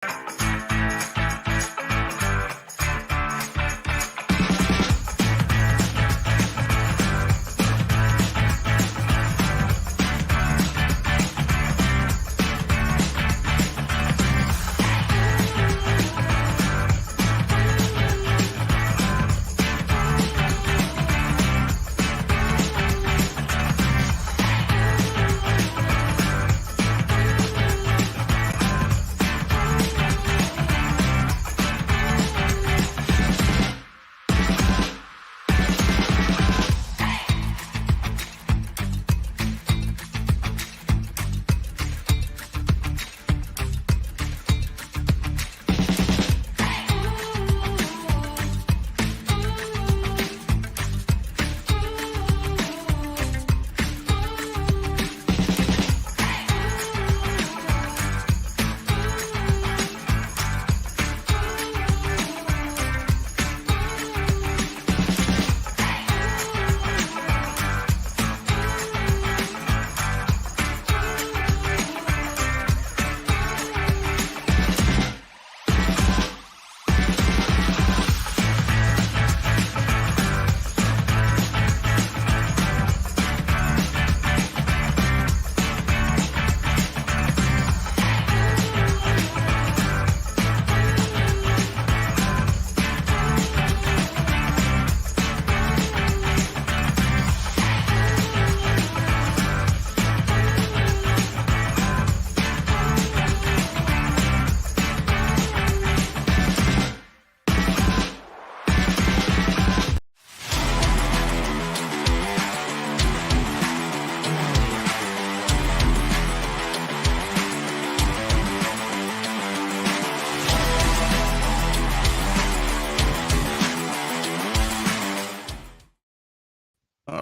All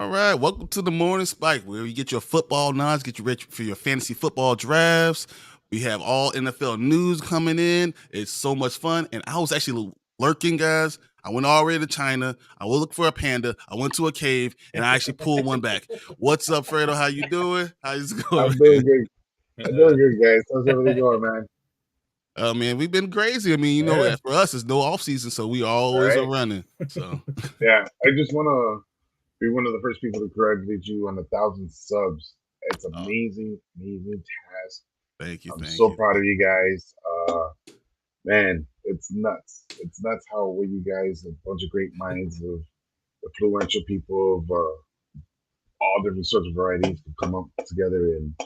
right, welcome to the Morning Spike, where you get your football knowledge, get you ready for your fantasy football drafts. We have all NFL news coming in. It's so much fun, and I was actually lurking, guys. I went all the way to China. I will look for a panda. I went to a cave, and I actually pulled one back. What's up, Fredo? How you doing? How's it going? I'm doing good. I'm doing good, guys. How's everything going, man? Man, we've been crazy. I mean, you know, for us, it's no off season, so we always are running. So yeah, I just want to be one of the first people to congratulate you on 1,000 subs. It's amazing, amazing task. Thank you. I'm so proud of you guys. Man, it's nuts. It's nuts how you guys, a bunch of great minds of influential people of all different sorts of varieties, to come up together and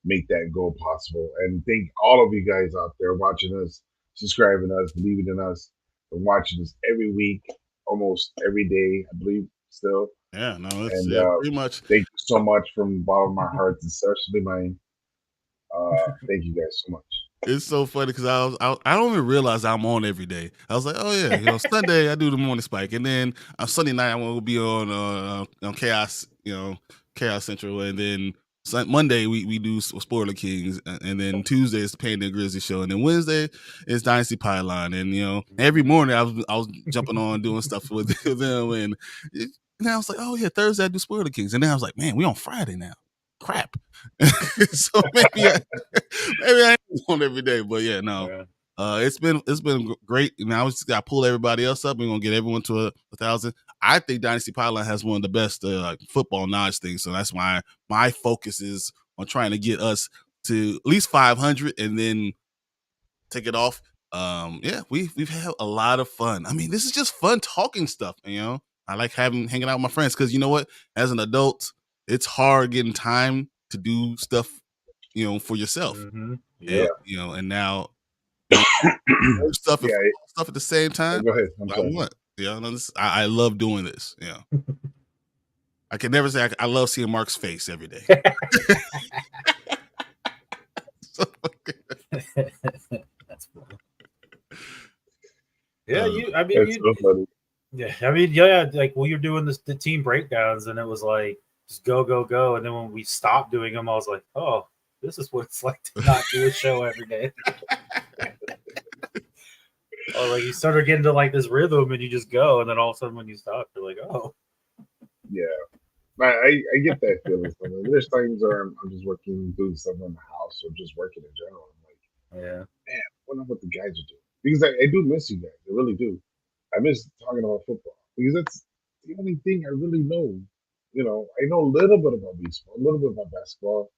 make that goal possible. And thank all of you guys out there watching us, subscribing us, believing in us, and watching us every week, almost every day, I believe, still. Yeah, no, it's pretty much. Thank you so much from the bottom of my heart, especially mine. Thank you guys so much. It's so funny because I don't even realize I'm on every day. I was like, oh yeah, you know, Sunday I do the Morning Spike, and then on Sunday night I'm gonna be on Chaos, you know, Chaos Central, and then Monday we do Spoiler Kings, and then Tuesday is the Panda and Grizzly show, and then Wednesday is Dynasty Pylon, and you know, every morning I was jumping on doing stuff with them, and I was like, oh yeah, Thursday I do Spoiler Kings, and then I was like, man, we on Friday now. Crap. So maybe I ain't on every day, but yeah, no. It's been great. Now I just got to pull everybody else up. We're gonna get everyone to 1,000. I think Dynasty Pylon has one of the best football knowledge things, so that's why my focus is on trying to get us to at least 500 and then take it off. Yeah, we've had a lot of fun. I mean, this is just fun talking stuff. You know, I like hanging out with my friends because you know what, as an adult, it's hard getting time to do stuff, you know, for yourself. Mm-hmm. Yeah. You know, and now stuff at the same time. Go ahead. I love doing this. Yeah. I can never say I love seeing Mark's face every day. That's funny. Yeah, like when you're doing the team breakdowns, and it was like just go, and then when we stopped doing them, I was like, oh, this is what it's like to not do a show every day. Or like you started getting to like this rhythm, and you just go, and then all of a sudden when you stop, you're like, oh, yeah. I get that feeling. There's times where I'm just working, doing something in the house, or just working in general. I'm like, man, wonder what the guys are doing, because I do miss you guys. I really do. I miss talking about football because that's the only thing I really know. You know, I know a little bit about baseball, a little bit about basketball,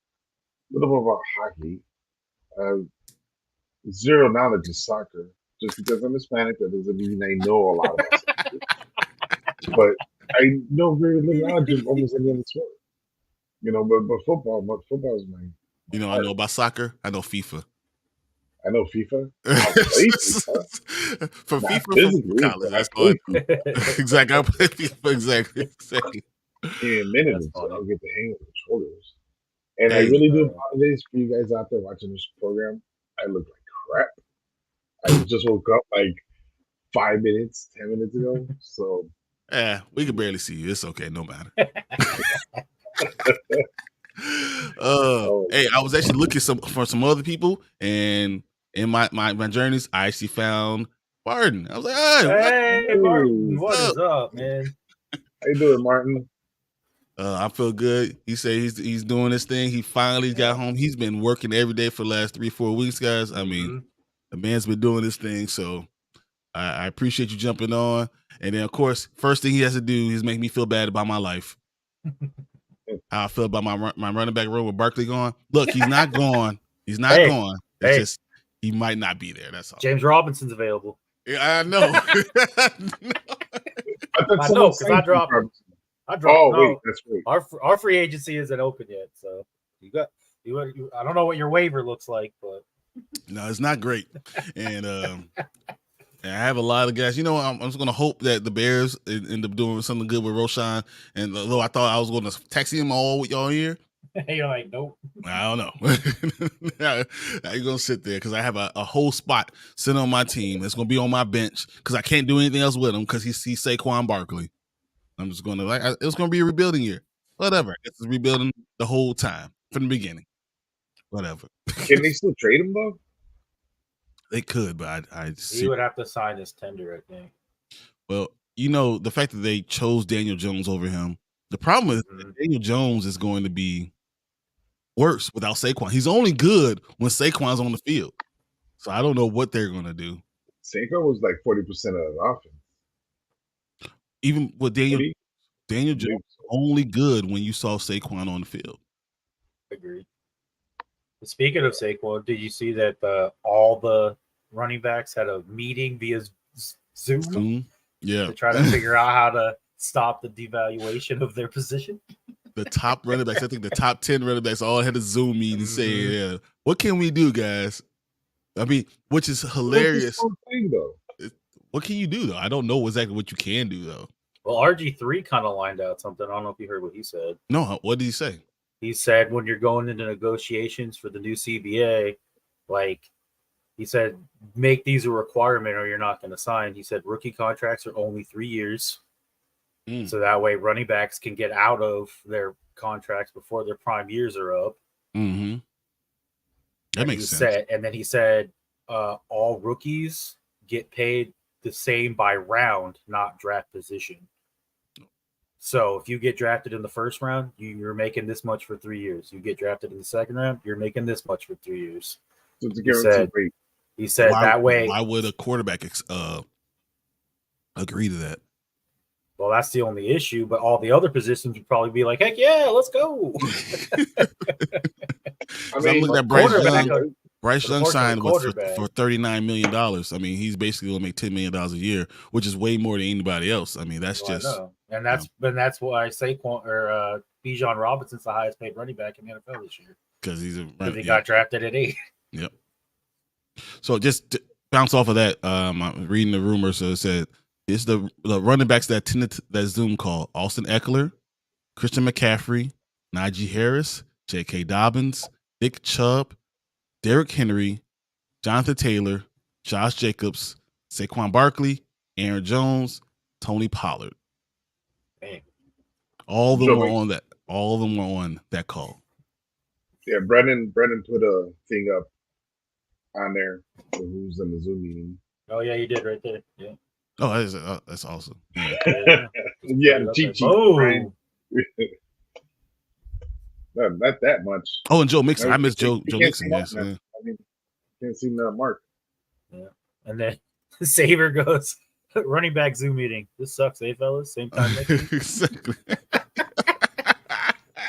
a little bit about hockey. Uh, Zero knowledge of soccer. Just because I'm Hispanic, that doesn't mean I know a lot about soccer. But I know very little knowledge of almost any other sport. You know, but football is my. You know, I know about soccer. I know FIFA. I know FIFA. I play FIFA. For Not FIFA physically, for college. but That's I all I play do. Exactly. I play FIFA. Exactly. in a minute That's until funny. I'll get the hang of the controllers. And I Hey, really do apologize for you guys out there watching this program. I look like crap. I just woke up like 5 minutes, 10 minutes ago. So we can barely see you. It's okay. No matter. Oh, Hey, I was actually looking for some other people, and in my journeys, I actually found Barton. I was like, hey, Hey, Martin, what What's is up, man? how you doing, Martin? I feel good. He said he's doing this thing. He finally got home. He's been working every day for the last 3-4 weeks, guys. I mean, the man's been doing this thing. So I appreciate you jumping on. And then, of course, first thing he has to do is make me feel bad about my life. How I feel about my running back room with Barkley gone. Look, he's not gone. He's not gone. It's just he might not be there. That's all. James Robinson's available. Yeah, I know. I know because I dropped. Oh, no, wait, that's great. Our free agency isn't open yet, so you. I don't know what your waiver looks like, but no, it's not great. And I have a lot of guys. You know, I'm just gonna hope that the Bears end up doing something good with Roshan. And although I thought I was gonna taxi him all year, you're like, nope. I don't know. How you gonna sit there? Because I have a whole spot sitting on my team that's gonna be on my bench because I can't do anything else with him because he's Saquon Barkley. I'm just gonna it's gonna be a rebuilding year. Whatever. It's rebuilding the whole time from the beginning. Whatever. Can they still trade him though? They could, but I He would have to sign his tender, I think. Well, you know, the fact that they chose Daniel Jones over him, the problem is that Daniel Jones is going to be worse without Saquon. He's only good when Saquon's on the field. So I don't know what they're going to do. Saquon was like 40% of the offense. Even with Daniel Jones only good when you saw Saquon on the field. Agreed. Speaking of Saquon, did you see that all the running backs had a meeting via Zoom? Yeah. To try to figure out how to stop the devaluation of their position? The top running backs, I think the top 10 running backs all had a Zoom meeting saying, yeah, what can we do, guys? I mean, which is hilarious. Thing, though? What can you do, though? I don't know exactly what you can do, though. Well, RG3 kind of lined out something. I don't know if you heard what he said. No, what did he say? He said when you're going into negotiations for the new CBA, like he said, make these a requirement or you're not going to sign. He said rookie contracts are only 3 years. So that way running backs can get out of their contracts before their prime years are up. Mm-hmm. That makes sense. And then he said all rookies get paid the same by round, not draft position. So if you get drafted in the first round, you're making this much for 3 years. You get drafted in the second round, you're making this much for 3 years. So it's a guaranteed rate. He said that way. Why would a quarterback agree to that? Well, that's the only issue, but all the other positions would probably be like, heck yeah, let's go. I mean, look at Bryce Young. Bryce Young signed for $39 million. I mean, he's basically going to make $10 million a year, which is way more than anybody else. I mean, that's and that's why Saquon or Bijan Robinson's the highest paid running back in the NFL this year because he got drafted at 8. Yep. So just to bounce off of that, I'm reading the rumors. So it said it's the running backs that attended that Zoom call: Austin Eckler, Christian McCaffrey, Najee Harris, J.K. Dobbins, Nick Chubb, Derrick Henry, Jonathan Taylor, Josh Jacobs, Saquon Barkley, Aaron Jones, Tony Pollard. Dang. All of them were on that. All of them were on that call. Yeah, Brendan put a thing up on there for who's in the Zoom meeting. Oh yeah, you did right there. Yeah. Oh, that's awesome. Yeah, cheat sheet. Not that much. Oh, and Joe Mixon. I miss Joe Mixon. Yes. I mean, can't see Mark. Yeah. And then Saver goes, running back Zoom meeting. This sucks, fellas? Same time next week. Exactly.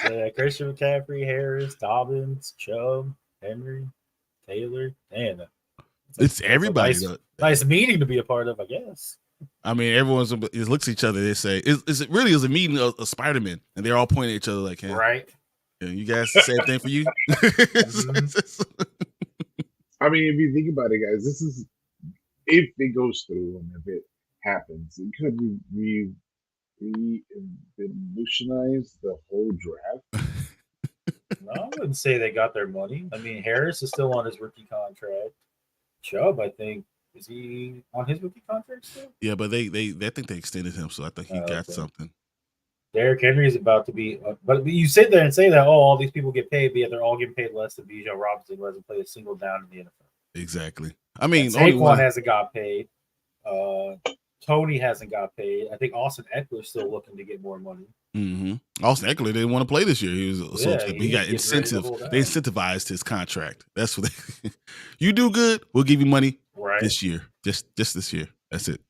So, yeah, Christian McCaffrey, Harris, Dobbins, Chubb, Henry, Taylor. Damn. It's everybody. Nice meeting to be a part of, I guess. I mean, everyone's looks at each other. They say, "Is it really is a meeting of Spider-Man?" And they're all pointing at each other like, hey, right? You guys, the same thing for you. I mean, if you think about it, guys, this is if it goes through and if it happens, it could revolutionize the whole draft. No, I wouldn't say they got their money. I mean, Harris is still on his rookie contract. Chubb, I think, is he on his rookie contract still? Yeah, but they think they extended him, so I think he got something. Derrick Henry is about to be, but you sit there and say that, all these people get paid, but yet they're all getting paid less than Bijan Robinson, who hasn't played a single down in the NFL. Exactly. I mean, Saquon hasn't got paid. Tony hasn't got paid. I think Austin Eckler's still looking to get more money. Mm-hmm. Austin Eckler didn't want to play this year. He got incentive. They incentivized his contract. That's what they. You do good, we'll give you money this year. Just this year. That's it.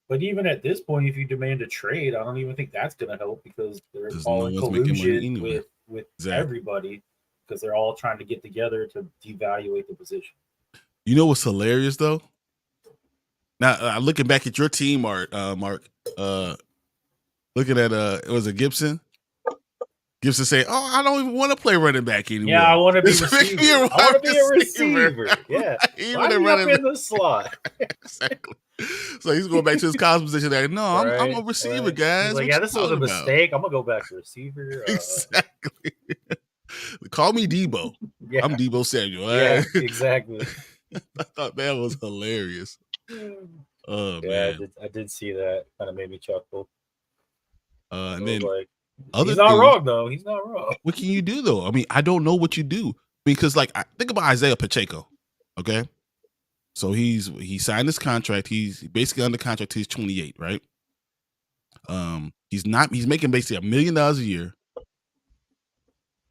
But even at this point, if you demand a trade, I don't even think that's going to help because they're all in collusion with everybody because they're all trying to get together to devaluate the position. You know what's hilarious though? Now looking back at your team, Mark. Looking at was it Gibson? Gibson say, "Oh, I don't even want to play running back anymore. Yeah, I want to be receiver. I want to be a receiver. Yeah, even up in the slot." Exactly. So he's going back to his college position. Like, no, I'm a receiver, guys. He's like, yeah, this was a mistake. I'm gonna go back to receiver. Exactly. Call me Debo. Yeah. I'm Debo Samuel. Yeah, exactly. I thought that was hilarious. Oh yeah, man, I did see that. Kind of made me chuckle. And then like, he's not wrong though. He's not wrong. What can you do though? I mean, I don't know what you do because, like, think about Isaiah Pacheco. Okay, so he signed his contract. He's basically under contract. He's 28, right? He's making basically $1 million a year,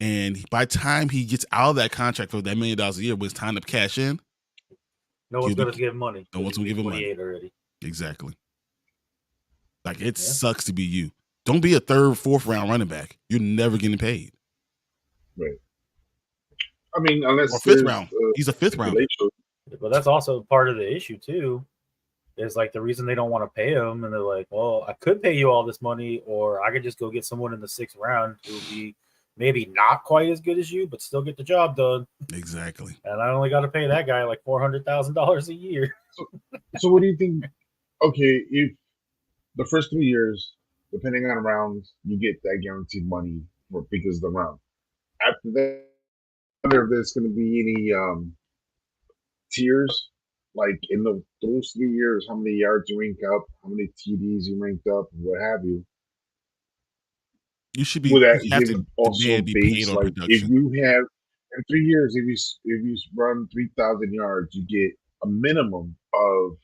and by the time he gets out of that contract for that $1 million a year, when it's time to cash in, no one's going to give him money. No one's going to give him money already. Exactly. Like it sucks to be you. Don't be a third, fourth round running back. You're never getting paid. Right. I mean, unless fifth round. He's a fifth round. But that's also part of the issue too. Is like the reason they don't want to pay him, and they're like, "Well, I could pay you all this money, or I could just go get someone in the 6th round who will be maybe not quite as good as you, but still get the job done." Exactly. And I only got to pay that guy like $400,000 a year. So what do you think? Okay, if the first 3 years, depending on rounds, you get that guaranteed money because of the round. After that, I wonder if there's going to be any tiers, like in those 3 years, how many yards you rank up, how many TDs you ranked up, what have you. You should be. Will that you have give to also be base, paid on like production. if you have in 3 years, if you run 3,000 yards, you get a minimum of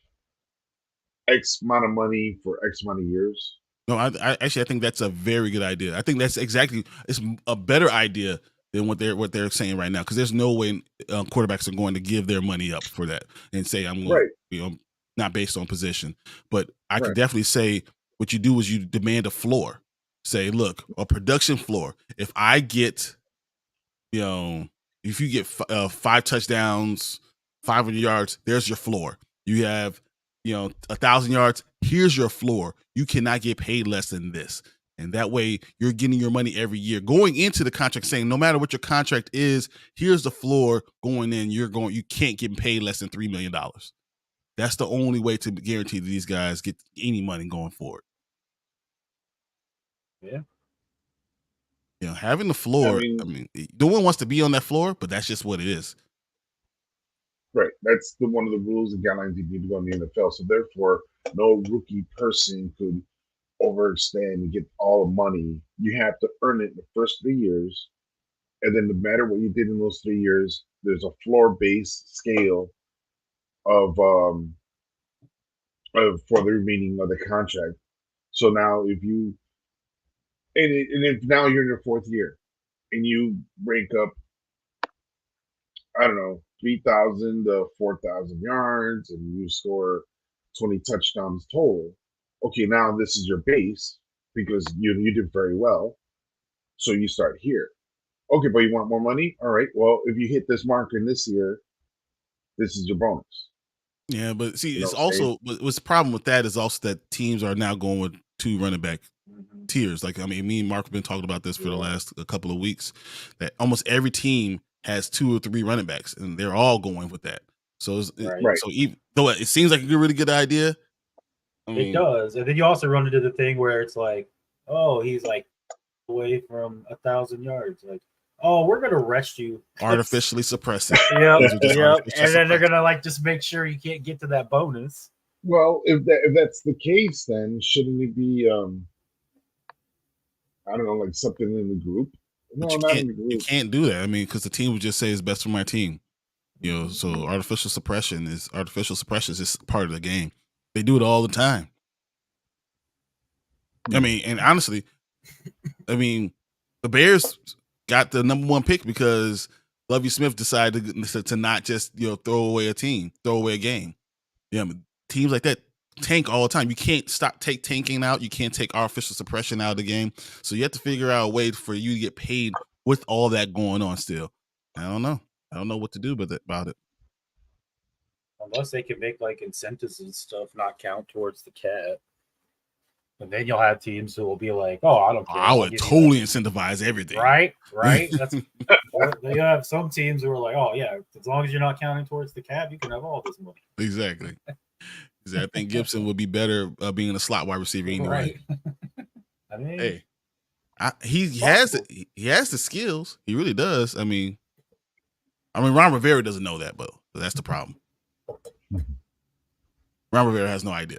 X amount of money for X amount of years. No, I actually think that's a very good idea. I think that's it's a better idea than what they're saying right now, because there's no way quarterbacks are going to give their money up for that and say I'm going, not based on position. But I can definitely say what you do is you demand a floor. Say, look, a production floor. If I get, if you get 5 touchdowns, 500 yards, there's your floor. You have 1,000 yards, here's your floor. You cannot get paid less than this. And that way you're getting your money every year. Going into the contract saying, no matter what your contract is, here's the floor. Going in, you can't get paid less than $3 million. That's the only way to guarantee that these guys get any money going forward. Yeah. Having the floor, I mean, no one wants to be on that floor, but that's just what it is. Right. That's one of the rules and guidelines you need to go in the NFL. So therefore, no rookie person could overextend and get all the money. You have to earn it in the first 3 years. And then no matter what you did in those 3 years, there's a floor-based scale of for the remaining of the contract. So now if now you're in your 4th year and you rank up, I don't know, 3,000 to 4,000 yards and you score 20 touchdowns total. Okay, now this is your base because you did very well. So you start here. Okay, but you want more money? All right. Well, if you hit this marker in this year, this is your bonus. Yeah, but see, You know it's what I'm saying? also what's the problem with that is also that teams are now going with 2 running back tiers. Like, I mean, me and Mark have been talking about this for the last a couple of weeks. That almost every team has 2 or 3 running backs, and they're all going with that. So, Right. so even though it seems like a really good idea, I mean, It does, and then you also run into the thing where it's like, oh, he's like away from 1,000 yards. Like, oh, we're gonna rest you. artificially suppress it. Yep, Those are just yep. artificial And then they're suppress. gonna like just make sure you can't get to that bonus. Well, if that's the case, then shouldn't it be I don't know, like something in the group? No, But not in the you group. can't do that. I mean, because the team would just say it's best for my team. You know, so artificial suppression is just part of the game. They do it all the time. I mean, and honestly, I mean, the Bears got the number 1 pick because Lovie Smith decided to not just throw away a game. Yeah, teams like that tank all the time. You can't take tanking out. You can't take artificial suppression out of the game. So you have to figure out a way for you to get paid with all that going on. Still, I don't know. I don't know what to do about it. Unless they can make like incentives and stuff not count towards the cap. And then you'll have teams who will be like, "Oh, I don't care." I would totally incentivize everything. Right. That's they have some teams who are like, "Oh yeah, as long as you're not counting towards the cap, you can have all this money." Exactly. I think Gibson would be better being a slot wide receiver anyway. Right. I mean, hey, he has the skills. He really does. I mean, Ron Rivera doesn't know that, but that's the problem. Ron Rivera has no idea.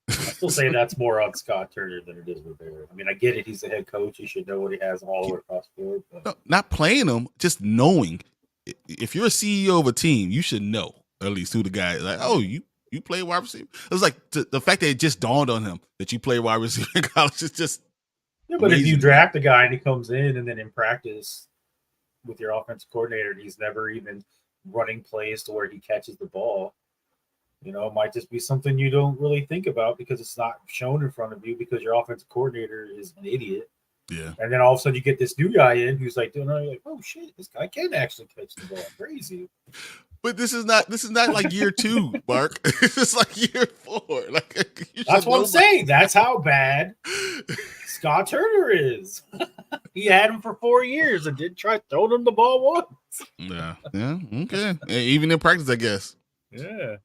I still say that's more on Scott Turner than it is Rivera. I mean, I get it; he's the head coach; he should know what he has all across the board. But... No, not playing him, just knowing. If you're a CEO of a team, you should know at least who the guy is. Like, oh, you play wide receiver. It was like the fact that it just dawned on him that you play wide receiver in college is just. Yeah, but if you draft a guy and he comes in and then in practice with your offensive coordinator, and he's never even running plays to where he catches the ball. It might just be something you don't really think about because it's not shown in front of you because your offensive coordinator is an idiot. Yeah. And then all of a sudden you get this new guy in who's like doing, you're like, oh shit, this guy can actually catch the ball. Crazy. But this is not like year 2, Mark. It's like year 4. Like that's what I'm saying. That's how bad Scott Turner is. He had him for 4 years and didn't try throwing him the ball once. Yeah. Okay. Even in practice, I guess. Yeah.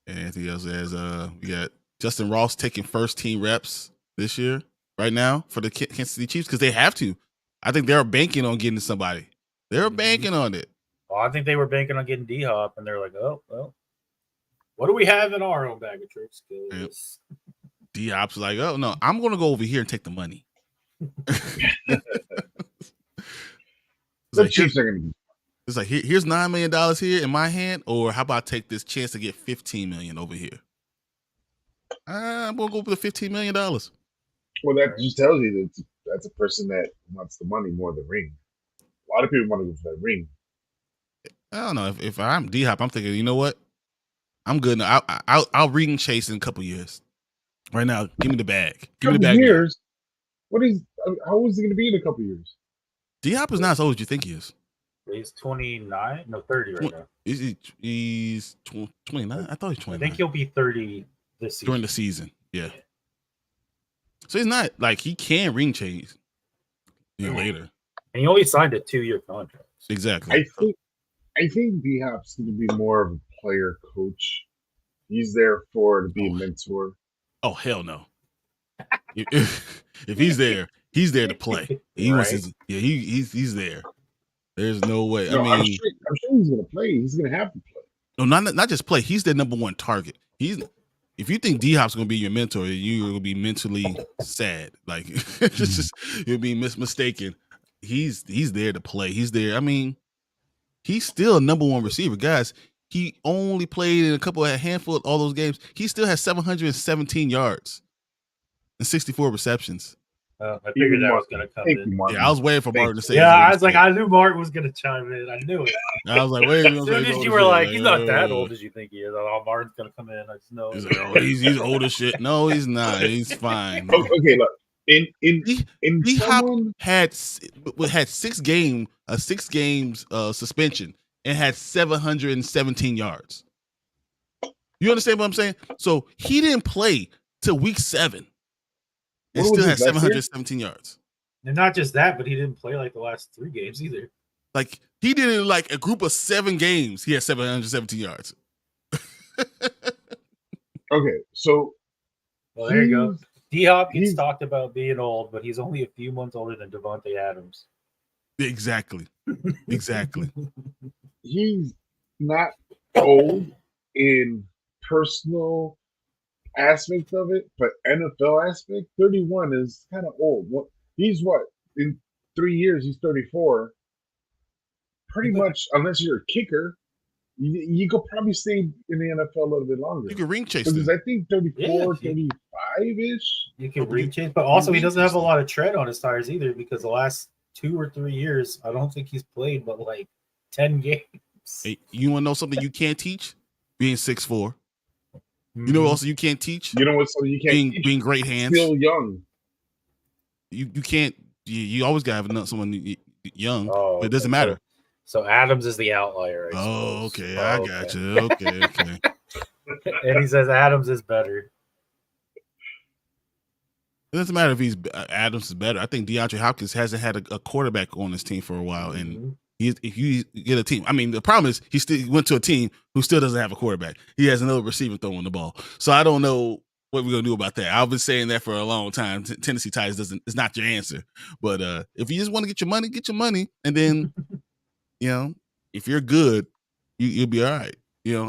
And Anthony else says, we got Justin Ross taking first team reps this year, right now, for the Kansas City Chiefs, because they have to. I think they're banking on getting somebody. They're banking on it. Well, I think they were banking on getting D-Hop, and they're like, oh, well, what do we have in our own bag of tricks? D-Hop's like, oh, no, I'm going to go over here and take the money. The Chiefs are going to be. It's like, here's $9 million here in my hand, or how about I take this chance to get $15 million over here? I'm going to go for the $15 million. Well, that just tells you that that's a person that wants the money more than ring. A lot of people want to go for that ring. I don't know. If I'm D-Hop, I'm thinking, you know what? I'm good now. I'll ring chase in a couple years. Right now, give me the bag. Give me the bag. Years? How old is he going to be in a couple years? D-Hop is not as old as you think he is. He's 29, no 30 right now. He's 29. I thought he's 29. I think he'll be 30 this season. During the season, yeah. So he's not like he can ring chase later. And he only signed a 2-year contract. Exactly. I think D-Hop's going to be more of a player coach. He's there to be a mentor. Oh hell no! if he's there to play. He wants his, he's there. There's no way. No, I'm sure he's going to play. He's going to have to play. No, not just play. He's their number 1 target. If you think D-Hop's going to be your mentor, you're going to be mentally sad. Like you'll be mistaken. He's there to play. He's there. I mean, he's still a number 1 receiver, guys. He only played in a handful of all those games. He still has 717 yards and 64 receptions. I figured that was going to come Thank in. you, Martin. Yeah, I was waiting for Martin to say. Yeah, I was like, I knew Martin was going to chime in. I knew it. I was like, wait. As soon as you were like, he's not that old as you think he is. Oh, Martin's going to come in. I just know. He's like, oh, he's old as shit. No, he's not. He's fine. Okay, look. D-Hop had 6 games suspension and had 717 yards. You understand what I'm saying? So he didn't play till week 7 and still had 717 yards. And not just that, but he didn't play like the last 3 games either. Like he did in like a group of 7 games. He had 717 yards. Okay, so there you go. D-Hop gets talked about being old, but he's only a few months older than Devontae Adams. Exactly. He's not old in personal aspect of it, but NFL aspect, 31 is kind of old. He's what? In 3 years, he's 34. Pretty much, unless you're a kicker, you could probably stay in the NFL a little bit longer. You can ring chase because I think 34, 35-ish. You can ring chase, but also he doesn't have a lot of tread on his tires either because the last 2 or 3 years, I don't think he's played but like 10 games. Hey, you want to know something you can't teach? Being 6'4". You know what also you can't teach? You know what? So you can't being great hands. Still young. You can't. You always gotta have someone young, but it doesn't matter. So Adams is the outlier. Okay, I got you. Okay. And he says Adams is better. It doesn't matter if Adams is better. I think DeAndre Hopkins hasn't had a quarterback on his team for a while, and if you get a team, I mean, the problem is he went to a team who still doesn't have a quarterback. He has another receiver throwing the ball, so I don't know what we're gonna do about that. I've been saying that for a long time. Tennessee Titans is not your answer, but if you just want to get your money, and then if you're good, you'll be all right.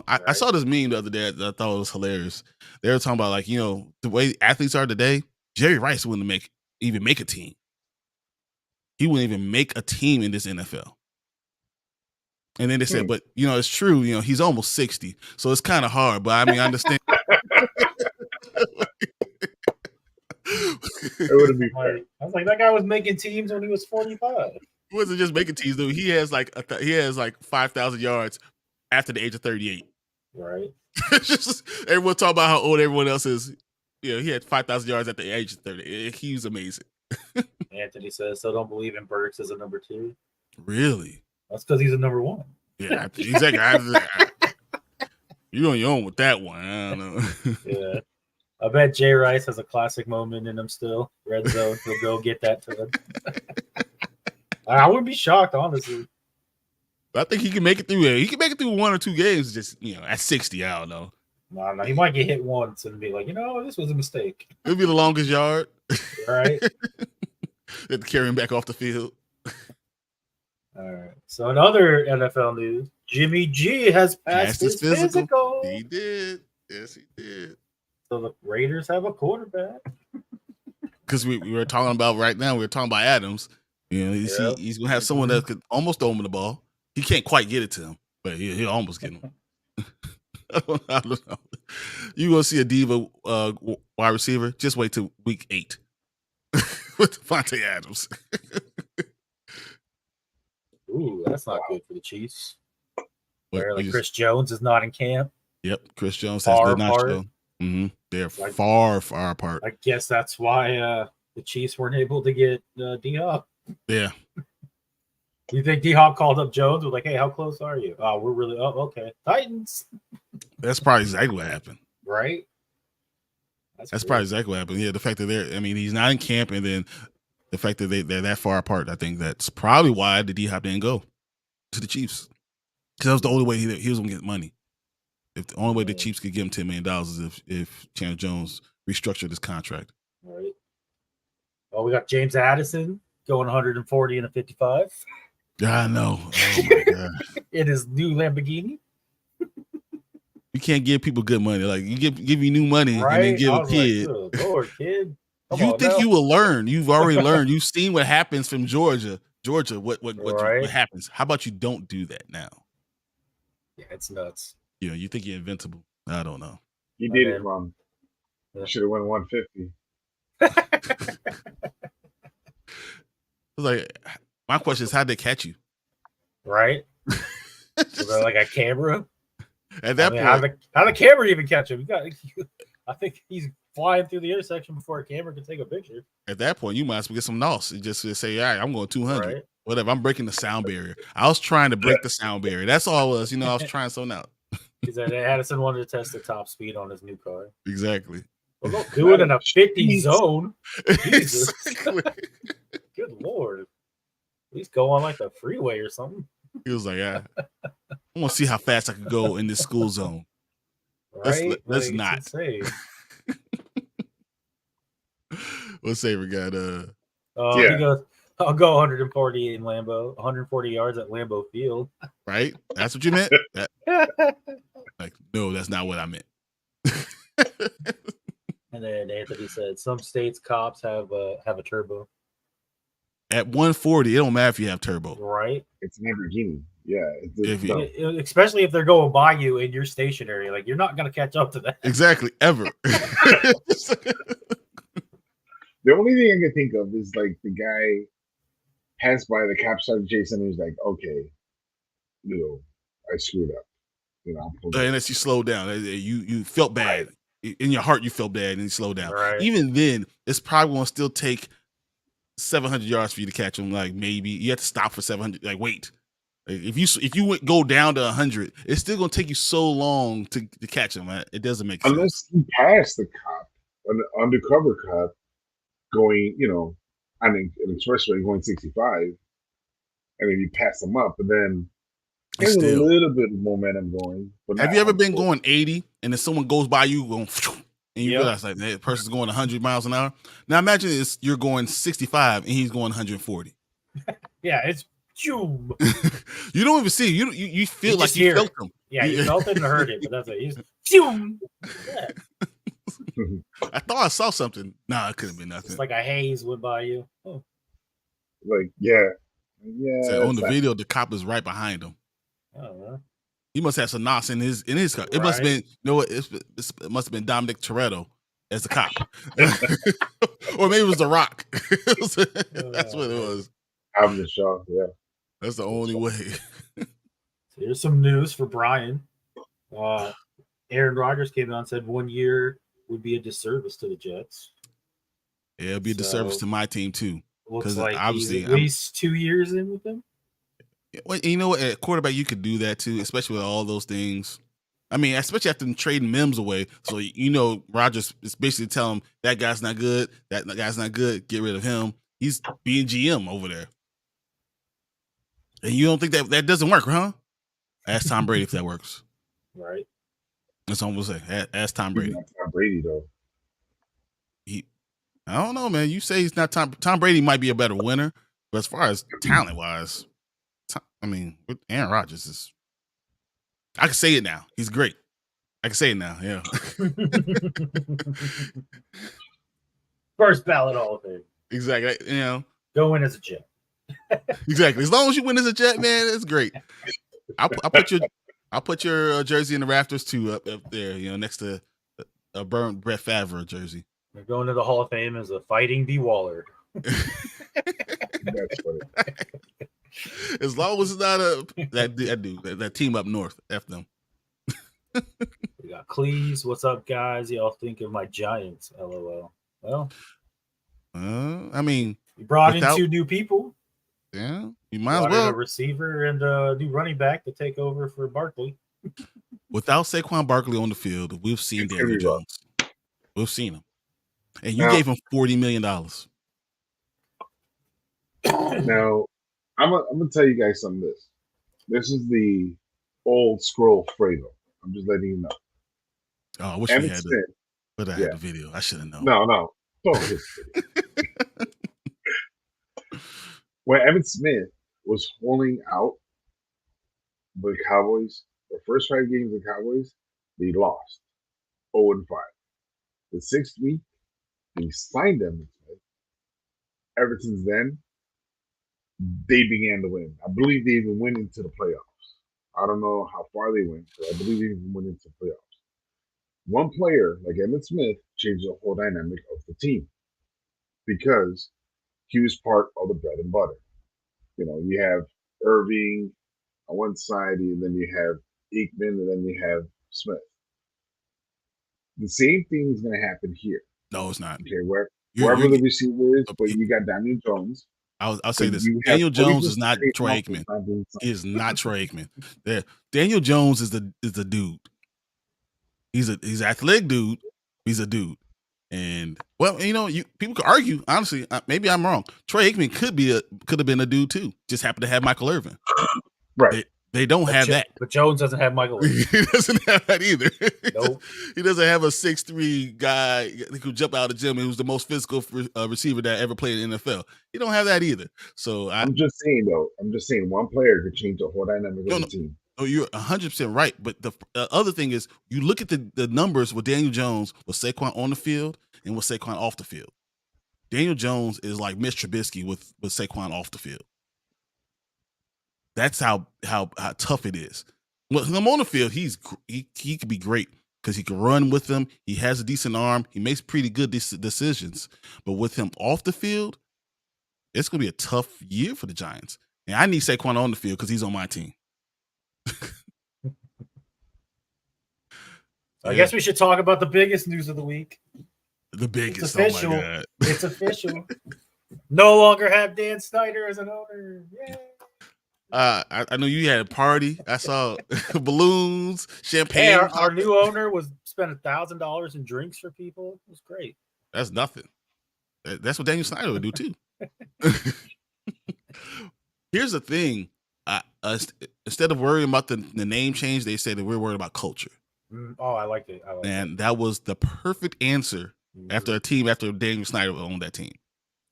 I saw this meme the other day that I thought was hilarious. They were talking about like the way athletes are today. Jerry Rice wouldn't even make a team. He wouldn't even make a team in this NFL. And then they said, but it's true. He's almost 60, so it's kind of hard. But I mean, I understand. It would be funny. I was like, that guy was making teams when he was 45. He wasn't just making teams, though. He has like 5,000 yards after the age of 38. Right. Just everyone talk about how old everyone else is. He had 5,000 yards at the age of 30. He was amazing. Anthony says, so don't believe in Burks as a number 2. Really? That's because he's a number 1. Yeah, exactly. You're on your own with that one. I don't know. Yeah. I bet Jay Rice has a classic moment in him still. Red zone. He'll go get that to him. I wouldn't be shocked, honestly. I think he can make it through. He can make it through 1 or 2 games. Just at 60, I don't know. No, he might get hit once and be like, this was a mistake. It'll be the longest yard. Right. They have to carry him back off the field. All right. So in other NFL news, Jimmy G has passed his physical. He did. Yes, he did. So the Raiders have a quarterback. Because we were talking about right now, we were talking about Adams. He's going to have someone that could almost throw him the ball. He can't quite get it to him, but he'll almost get him. I don't know. You're going to see a diva wide receiver. Just wait till week 8 with Devontae Adams. Ooh, that's not good for the Chiefs. Chris Jones is not in camp. Yep, Chris Jones did not show. They're far apart. I guess that's why the Chiefs weren't able to get D-Hop. Yeah. You think D-Hop called up Jones? Was like, hey, how close are you? Oh, we're really okay. Titans. That's probably exactly what happened. Right? That's probably exactly what happened. Yeah, the fact that he's not in camp, and then the fact that they're that far apart, I think that's probably why the D-Hop didn't go to the Chiefs. Because that was the only way he was going to get money. If the only way the Chiefs could give him $10 million is if Chandler Jones restructured his contract. Right. Well, we got James Addison going 140 and a 55. I know. Oh my God. In his new Lamborghini. You can't give people good money. Like you give you new money and then give a kid. Like, Lord, kid. You think you will learn? You've already learned. You've seen what happens from Georgia. What happens? How about you don't do that now? Yeah, it's nuts. You think you're invincible. I don't know. You did it wrong. You should have won 150. was like, my question is, how'd they catch you? Right? Was there like a camera? At that point, how the camera even catch him? I think he's flying through the intersection before a camera can take a picture. At that point, you might as well get some NOS and just say, all right, I'm going 200. Right. Whatever. I'm breaking the sound barrier. I was trying to break the sound barrier. That's all it was. I was trying something out. He said Addison wanted to test the top speed on his new car. Exactly. Well, don't do it in a 50 zone. Jesus. Exactly. Good Lord. At least go on like the freeway or something. He was like, I want to see how fast I can go in this school zone. Right? Let's like, not. What Saver got? He goes, I'll go 140 in Lambeau, 140 yards at Lambeau Field. Right? That's what you meant? Like, no, that's not what I meant. And then Anthony said, some states cops have a turbo. At 140, it don't matter if you have turbo. Right? It's a Lamborghini. Yeah. Especially if they're going by you and you're stationary. Like, you're not going to catch up to that. Exactly. Ever. The only thing I can think of is like the guy passed by, the cop started chasing him. He's like, okay, I screwed up. Unless you slow down. You felt bad. Right. In your heart, you felt bad and you slow down. Right. Even then, it's probably going to still take 700 yards for you to catch him. Like, maybe you have to stop for 700. Like, wait. If you go down to 100, it's still going to take you so long to catch him. Right? It doesn't make sense. Unless you pass the cop, an undercover cop, going, on an expressway going 65, and then you them up, and then there's a little bit of momentum going. But have you ever been going 80 and then someone goes by you going, and you realize like that person's going 100 miles an hour? Now imagine you're going 65 and he's going 140. Yeah, it's zoom. You don't even see it. You feel like you felt him. Yeah, you felt it and heard it, but that's it. He's zoom. Yeah. I thought I saw something. Nah, it couldn't be nothing. It's like a haze went by you. Oh. Like, yeah. So on the video, the cop is right behind him. Oh, he must have some NOS in his car. It must have been, it must have been Dominic Toretto as the cop. Or maybe it was The Rock. That's what it was. I'm just shocked, yeah. That's the only way. So here's some news for Brian. Aaron Rodgers came out and said 1 year would be a disservice to the Jets. Yeah, it'll be a disservice to my team too. Looks like obviously he's at least 2 years in with them. Well, you know what? At quarterback, you could do that too, especially with all those things. I mean, especially after them trading Mims away. So, Rodgers is basically telling him that guy's not good. That guy's not good. Get rid of him. He's being GM over there. And you don't think that doesn't work, huh? Ask Tom Brady if that works. Right. That's what I'm going to say. Ask Tom Brady. Not Tom Brady, though. I don't know, man. You say he's not Tom Brady might be a better winner, but as far as talent-wise, Aaron Rodgers is. I can say it now. He's great. I can say it now. Yeah. First ballot Hall of Fame. Exactly. Go win as a Jet. Exactly. As long as you win as a Jet, man, it's great. I'll put your jersey in the rafters too up there. Next to a burnt Brett Favre jersey. You're going to the Hall of Fame as a fighting B. Waller. That's funny. As long as it's not that team up north, F them. We got Cleese. What's up, guys? Y'all think of my Giants? LOL. Well, you brought in 2 new people. Yeah, you might as well. A receiver and a new running back to take over for Barkley. Without Saquon Barkley on the field, we've seen Daniel Jones. We've seen him. And you gave him $40 million. Now, I'm gonna tell you guys something. This is the old scroll Fredo. I'm just letting you know. Oh, I wish we had it. But I had the video. I should have known. No. Don't when Evan Smith was holding out the Cowboys, the first 5 games of the Cowboys, they lost 0-5. The 6th week, they signed Evan Smith. Ever since then, they began to win. I believe they even went into the playoffs. I don't know how far they went, but I believe they even went into the playoffs. One player like Emmitt Smith changed the whole dynamic of the team because he was part of the bread and butter. You know, you have Irving on one side, and then you have Aikman, and then you have Smith. The same thing is going to happen here. No, it's not. Okay, wherever the receiver is, but you got Daniel Jones. I'll say this: Daniel Jones is not Troy Aikman. He is not Troy Aikman. Daniel Jones is the dude. He's athletic dude. He's a dude. And well, you know, people could argue. Honestly, maybe I'm wrong. Troy Aikman could have been a dude too. Just happened to have Michael Irvin. Right. They don't have that. But Jones doesn't have Michael Irvin. He doesn't have that either. Nope. He doesn't have a 6'3" guy who could jump out of the gym and who's the most physical receiver that ever played in the NFL. He don't have that either. So I'm just saying, though. One player could change the whole dynamic of the team. Oh, you're 100% right. But the other thing is, you look at the numbers with Daniel Jones, with Saquon on the field, and with Saquon off the field. Daniel Jones is like Mitch Trubisky with Saquon off the field. That's how tough it is. When I'm on the field, he could be great because he can run with them. He has a decent arm. He makes pretty good decisions. But with him off the field, it's going to be a tough year for the Giants. And I need Saquon on the field because he's on my team. I guess we should talk about the biggest news of the week. The biggest. It's official. Oh my God. It's official. No longer have Dan Snyder as an owner. Yay. I know you had a party. I saw balloons, champagne. Hey, our new owner was spent $1,000 in drinks for people. It was great. That's nothing. That's what Daniel Snyder would do too. Here's the thing. Instead of worrying about the name change, they said that we're worried about culture. Oh, I liked it. And that was the perfect answer after Daniel Snyder owned that team.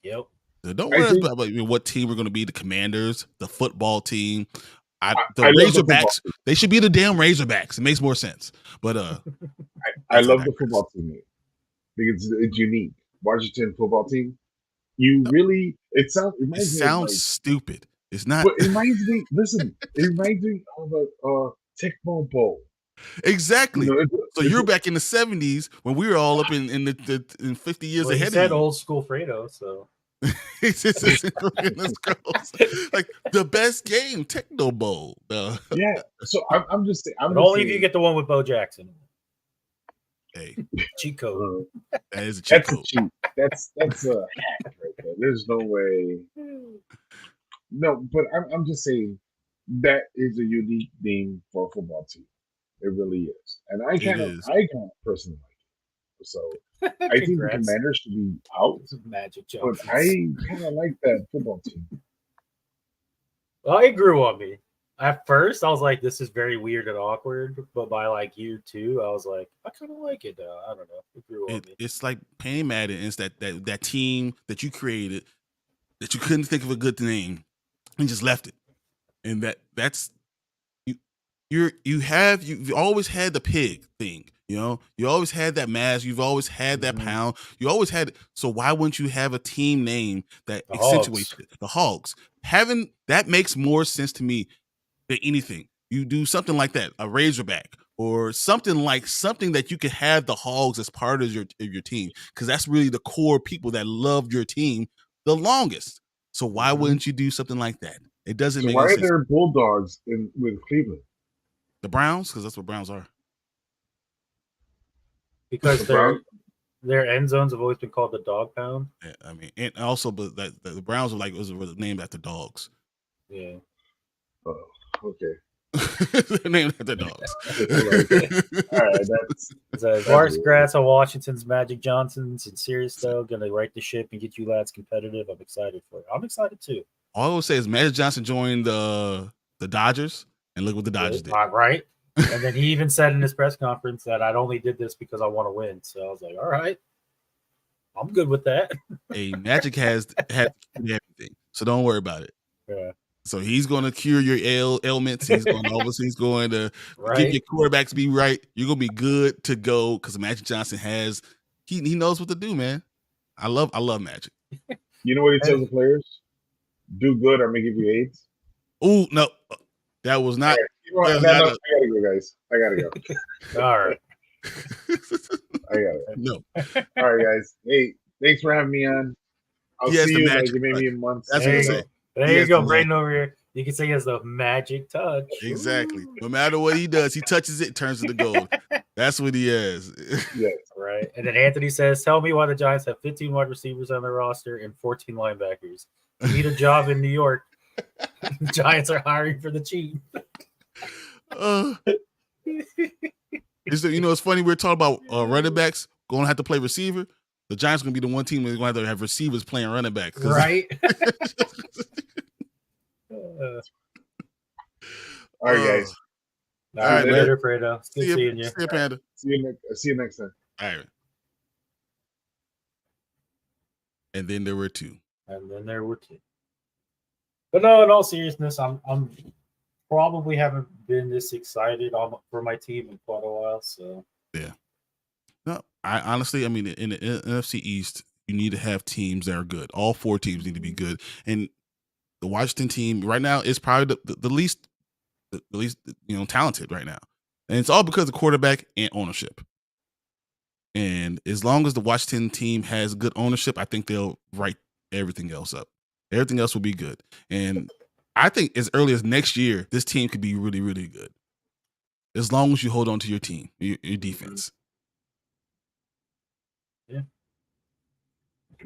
Yep. So don't worry about what team we're going to be. The Commanders, the football team, the Razorbacks. They should be the damn Razorbacks. It makes more sense. But I love the football team because it's unique. Washington football team. It sounds stupid. It's not. But it reminds me. Listen, it reminds me of a Tecmo Bowl. Exactly. So you're back in the 70s when we were all up in 50 years ahead. He said old school Fredo, so. Like the best game, Techno Bowl. Yeah. So I'm just saying. Only if you get the one with Bo Jackson. Hey, cheat code. That is a cheat code. That's a hack right there. There's no way. No, but I'm just saying that is a unique name for a football team. It really is, and I kind of personally like it. So I think the Commanders should be out. Magic but I kind of like that football team. Well, it grew on me. At first, I was like, "This is very weird and awkward," but by like year 2, I was like, "I kind of like it." Though I don't know. It grew on me. It's like playing Madden. It's that team that you created that you couldn't think of a good name and just left it, and that's. You've always had the pig thing, you know. You always had that mask. You've always had that pound. You always had it. So why wouldn't you have a team name that accentuates it? The Hogs. Having that makes more sense to me than anything. You do something like that, a Razorback, or something that you could have the Hogs as part of your team, because that's really the core people that loved your team the longest. So why wouldn't you do something like that? It doesn't make sense. Why are there Bulldogs with Cleveland? The Browns, because that's what Browns are. Because their end zones have always been called the dog pound. Yeah, I mean, and also, but the Browns was named after dogs. Yeah. Oh, okay. They're named after dogs. All right, Mark's Grass on Washington's Magic Johnson's and serious though, gonna right the ship and get you lads competitive. I'm excited for it. I'm excited too. All I would say is Magic Johnson joined the Dodgers. And look what the Dodgers did. Right. And then he even said in his press conference that I'd only did this because I want to win. So I was like, all right, I'm good with that. Hey, Magic has everything. So don't worry about it. Yeah. So he's going to cure your ailments. He's going to get your quarterbacks be right. You're going to be good to go because Magic Johnson he knows what to do, man. I love Magic. You know what he tells the players? Do good or I'm going to give you AIDS. Oh, no. That was not. I gotta go, guys. I gotta go. All right. I got it. No. All right, guys. Hey, thanks for having me on. I'll he has see the you in like magic maybe touch. months. That's There what you I'm go. saying. There He you has go, the Brandon over here. You can say he has the magic touch. Exactly. Ooh. No matter what he does, he touches it, turns it to gold. That's what he has. Yes. Right. And then Anthony says, tell me why the Giants have 15 wide receivers on their roster and 14 linebackers. You need a job in New York. Giants are hiring for the chief. It's funny. We're talking about running backs going to have to play receiver. The Giants are going to be the one team that's going to have receivers playing running back. Right. All right, guys. All right, man. later, Fredo. Good seeing you. See you, Panda. See you next time. All right. And then there were two. But no, in all seriousness, I'm probably haven't been this excited for my team in quite a while. So yeah. No, I honestly, in the NFC East, you need to have teams that are good. All four teams need to be good, and the Washington team right now is probably the least talented right now, and it's all because of quarterback and ownership. And as long as the Washington team has good ownership, I think they'll write everything else up. Everything else will be good. And I think as early as next year, this team could be really, really good. As long as you hold on to your team, your defense. Yeah.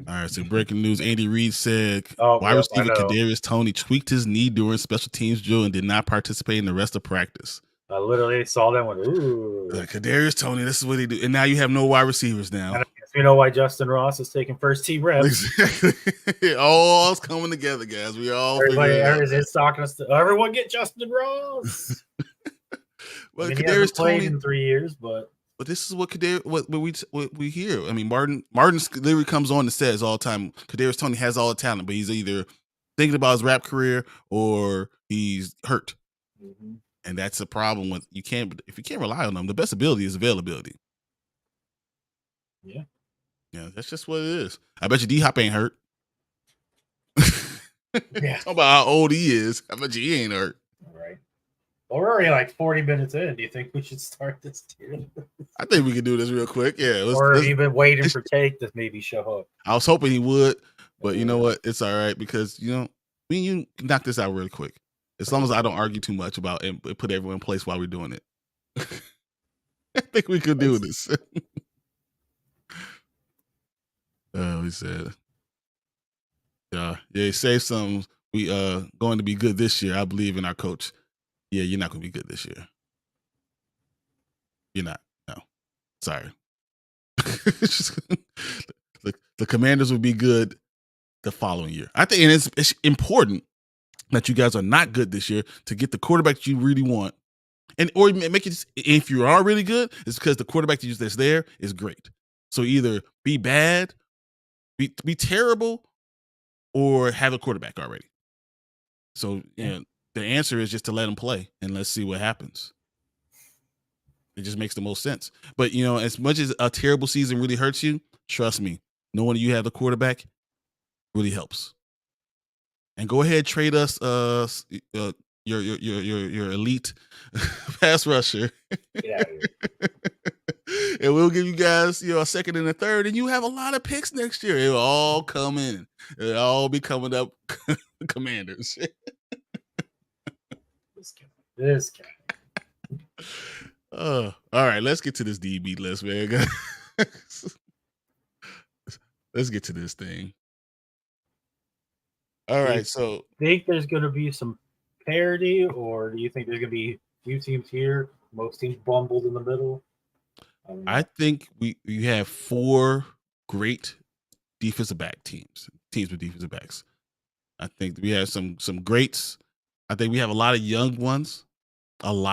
All right, so breaking news. Andy Reid said wide receiver Kadarius Toney tweaked his knee during special teams drill and did not participate in the rest of practice. I literally saw that one. Ooh. Kadarius Toney, this is what he do. And now you have no wide receivers now. And I guess we know why Justin Ross is taking first team reps. Exactly. All's coming together, guys. We all everybody's talking us. Everyone get Justin Ross. Well, he Kadarius hasn't played Toney in 3 years, but this is what we hear. I mean, Martin literally comes on and says all the time, Kadarius Toney has all the talent, but he's either thinking about his rap career or he's hurt. Mm-hmm. And that's a problem if you can't rely on them. The best ability is availability. Yeah. Yeah, that's just what it is. I bet you D-Hop ain't hurt. Yeah. Talk about how old he is. I bet you he ain't hurt. All right. Well, we're already like 40 minutes in. Do you think we should start this tier? I think we can do this real quick. Yeah. Or have you been waiting for Take to maybe show up? I was hoping he would, but you know what? It's all right because, you can knock this out really quick. As long as I don't argue too much about and put everyone in place while we're doing it. I think we could do this. He said, say something. We going to be good this year. I believe in our coach. Yeah, you're not going to be good this year. You're not. No. Sorry. The Commanders will be good the following year. I think it's important that you guys are not good this year to get the quarterback you really want. Or make it, if you are really good, it's because the quarterback that's there is great. So either be bad, be terrible, or have a quarterback already. So the answer is just to let him play and let's see what happens. It just makes the most sense. But as much as a terrible season really hurts you, trust me, knowing you have the quarterback really helps. And go ahead, trade us your elite pass rusher. Get out of here. And we'll give you guys a second and a third, and you have a lot of picks next year. It'll all come in. It'll all be coming up Commanders. This guy. All right, let's get to this DB list, man. Let's get to this thing. All right, so think there's going to be some parity, or do you think there's going to be a few teams here, most teams bumbled in the middle? I think we have 4 great defensive back teams with defensive backs. I think we have some greats. I think we have a lot of young ones, And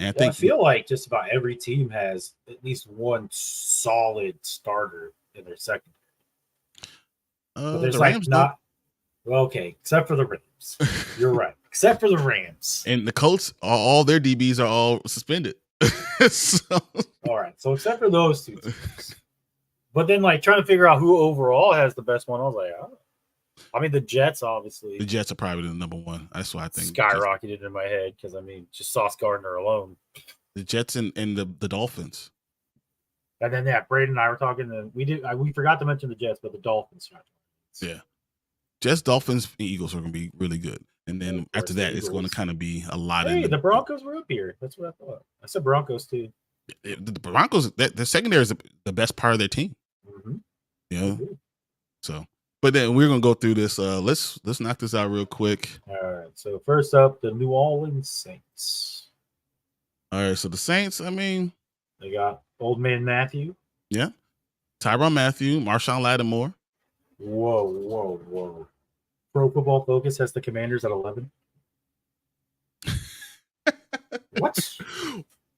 I feel like just about every team has at least one solid starter in their secondary. But there's not. Okay, except for the Rams. You're right. Except for the Rams. And the Colts, all their DBs are all suspended. All right. So except for those two teams. But then trying to figure out who overall has the best one, I was like, I mean, the Jets, obviously. The Jets are probably the number one. That's what I think. Skyrocketed in my head because, just Sauce Gardner alone. The Jets and the Dolphins. And then, Braden and I were talking, and we forgot to mention the Jets, but the Dolphins. Yeah. Jets, Dolphins, and Eagles are going to be really good. And then Of after course, that, the it's going to Eagles. kind of be a lot. Hey, the Broncos were up here. That's what I thought. I said Broncos too. The Broncos, the secondary is the best part of their team. Mm-hmm. Yeah. So, but then we're going to go through this. Let's knock this out real quick. All right. So first up, the New Orleans Saints. All right. So the Saints, I mean, they got Old Man Matthew. Yeah. Tyrann Mathieu, Marshawn Lattimore. Whoa. Pro Football Focus has the Commanders at 11. What?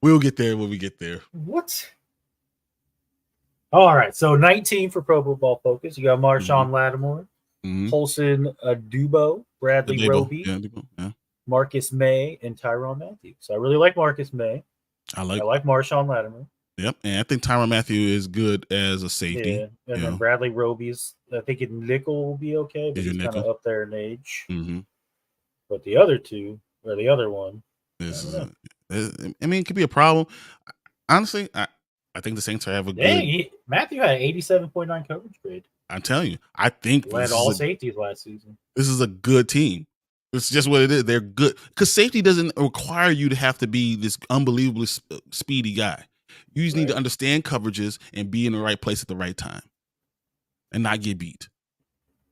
We'll get there when we get there. What? All right. So 19 for Pro Football Focus. You got Marshawn Lattimore, Paulson Adubo, Bradley Roby, Marcus May, and Tyrann Mathieu. So I really like Marcus May. I like Marshawn Lattimore. Yep. And I think Tyrann Mathieu is good as a safety. Yeah. And then Bradley Roby's, I think in nickel will be okay, but he's kind of up there in age. Mm-hmm. But the other two, or the other one, it could be a problem. Honestly, I think the Saints have a good. Matthew had an 87.9 coverage grade. I'm telling you, I think led all safeties last season. This is a good team. It's just what it is. They're good because safety doesn't require you to have to be this unbelievably speedy guy. You just need to understand coverages and be in the right place at the right time, and not get beat.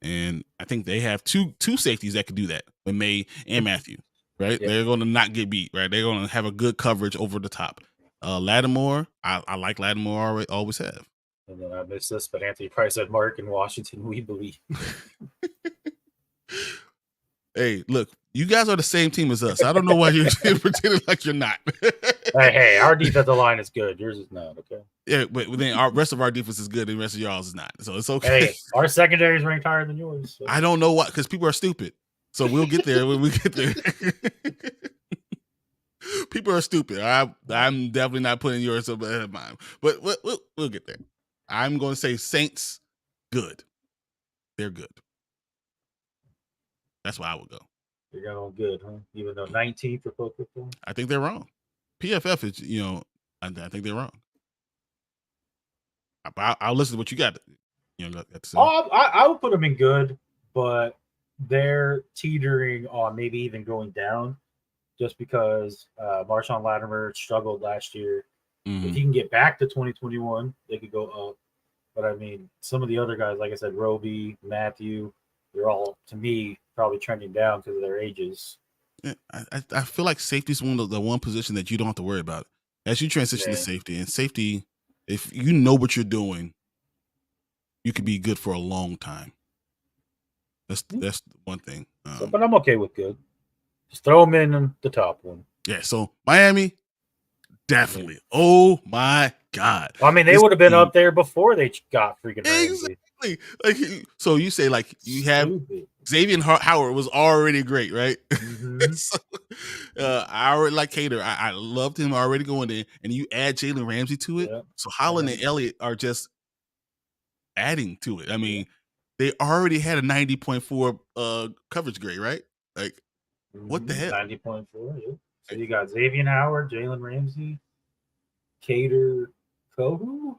And I think they have two safeties that can do that with May and Matthew. Right, they're going to not get beat. Right, they're going to have a good coverage over the top. Lattimore, I like Lattimore. Always have. And then I missed this, but Anthony Price said, "Mark in Washington, we believe." Hey, look, you guys are the same team as us. I don't know why you're pretending like you're not. hey, our defensive line is good. Yours is not, okay? Yeah, but then our rest of our defense is good and the rest of y'all's is not. So it's okay. Hey, our secondary is ranked higher than yours. So. I don't know why, because people are stupid. So we'll get there when we get there. People are stupid. I'm definitely not putting yours up ahead of mine. But we'll get there. I'm going to say Saints, good. They're good. That's why I would go. You're going good, huh? Even though 19 for football? I think they're wrong. PFF is, I think they're wrong. I'll listen to what you got. Got to say. I would put them in good, but they're teetering on maybe even going down just because Marshawn Lattimore struggled last year. Mm-hmm. If he can get back to 2021, they could go up. But, I mean, some of the other guys, like I said, Roby, Matthew, they're all, to me, probably trending down because of their ages. Yeah, I feel like safety is the one position that you don't have to worry about. As you transition to safety, and safety, if you know what you're doing, you could be good for a long time. That's one thing. But I'm okay with good. Just throw them in the top one. Yeah, so Miami, definitely. Yeah. Oh, my God. I mean, they would have been up there before they got freaking Ramsey. Like, so you say, like, you have Xavier Howard was already great, right? Mm-hmm. So, I already like Cater. I loved him already going in, and you add Jalen Ramsey to it. Yeah. So Holland and Elliott are just adding to it. I mean, they already had a 90.4 coverage grade, right? Like, what the hell? 90.4, yeah. So you got Xavier Howard, Jalen Ramsey, Cater Kohu?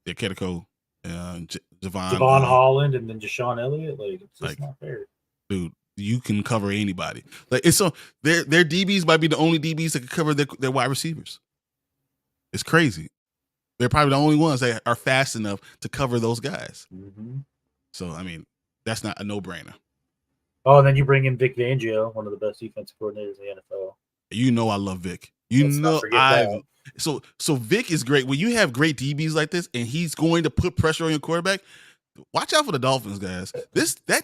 Yeah, Cater Kohu. Javon Holland, and then Deshaun Elliott. Like, it's just not fair. Dude, you can cover anybody. Like, it's so their DBs might be the only DBs that can cover their wide receivers. It's crazy. They're probably the only ones that are fast enough to cover those guys. Mm-hmm. So, I mean, that's not a no-brainer. Oh, and then you bring in Vic Fangio, one of the best defensive coordinators in the NFL. You know I love Vic. So Vic is great. When you have great DBs like this and he's going to put pressure on your quarterback, watch out for the Dolphins, guys. That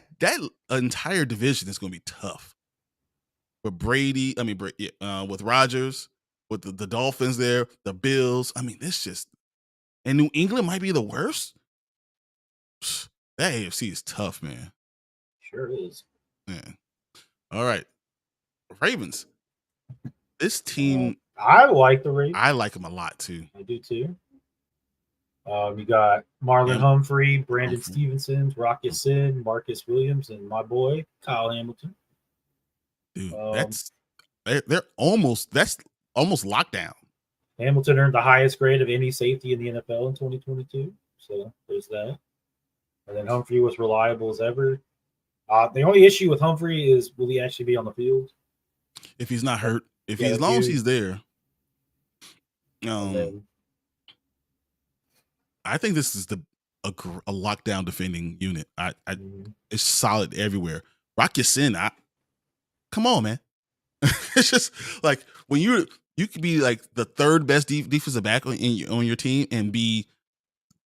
entire division is going to be tough. With with Rodgers, with the Dolphins there, the Bills. I mean, and New England might be the worst. That AFC is tough, man. Sure is. Man. All right. Ravens. This team, I like the Ravens. I like them a lot too. I do too. You got Marlon Humphrey, Brandon Stevenson, Rocket Sin, Marcus Williams, and my boy Kyle Hamilton. Dude, that's almost lockdown. Hamilton earned the highest grade of any safety in the NFL in 2022. So there's that. And then Humphrey was reliable as ever. The only issue with Humphrey is will he actually be on the field? If he's not hurt, if Yeah, as long as he's there. then, I think this is a lockdown defending unit. It's solid everywhere. Rock your sin. Come on, man. It's just like when you could be like the third best defensive back on your team and be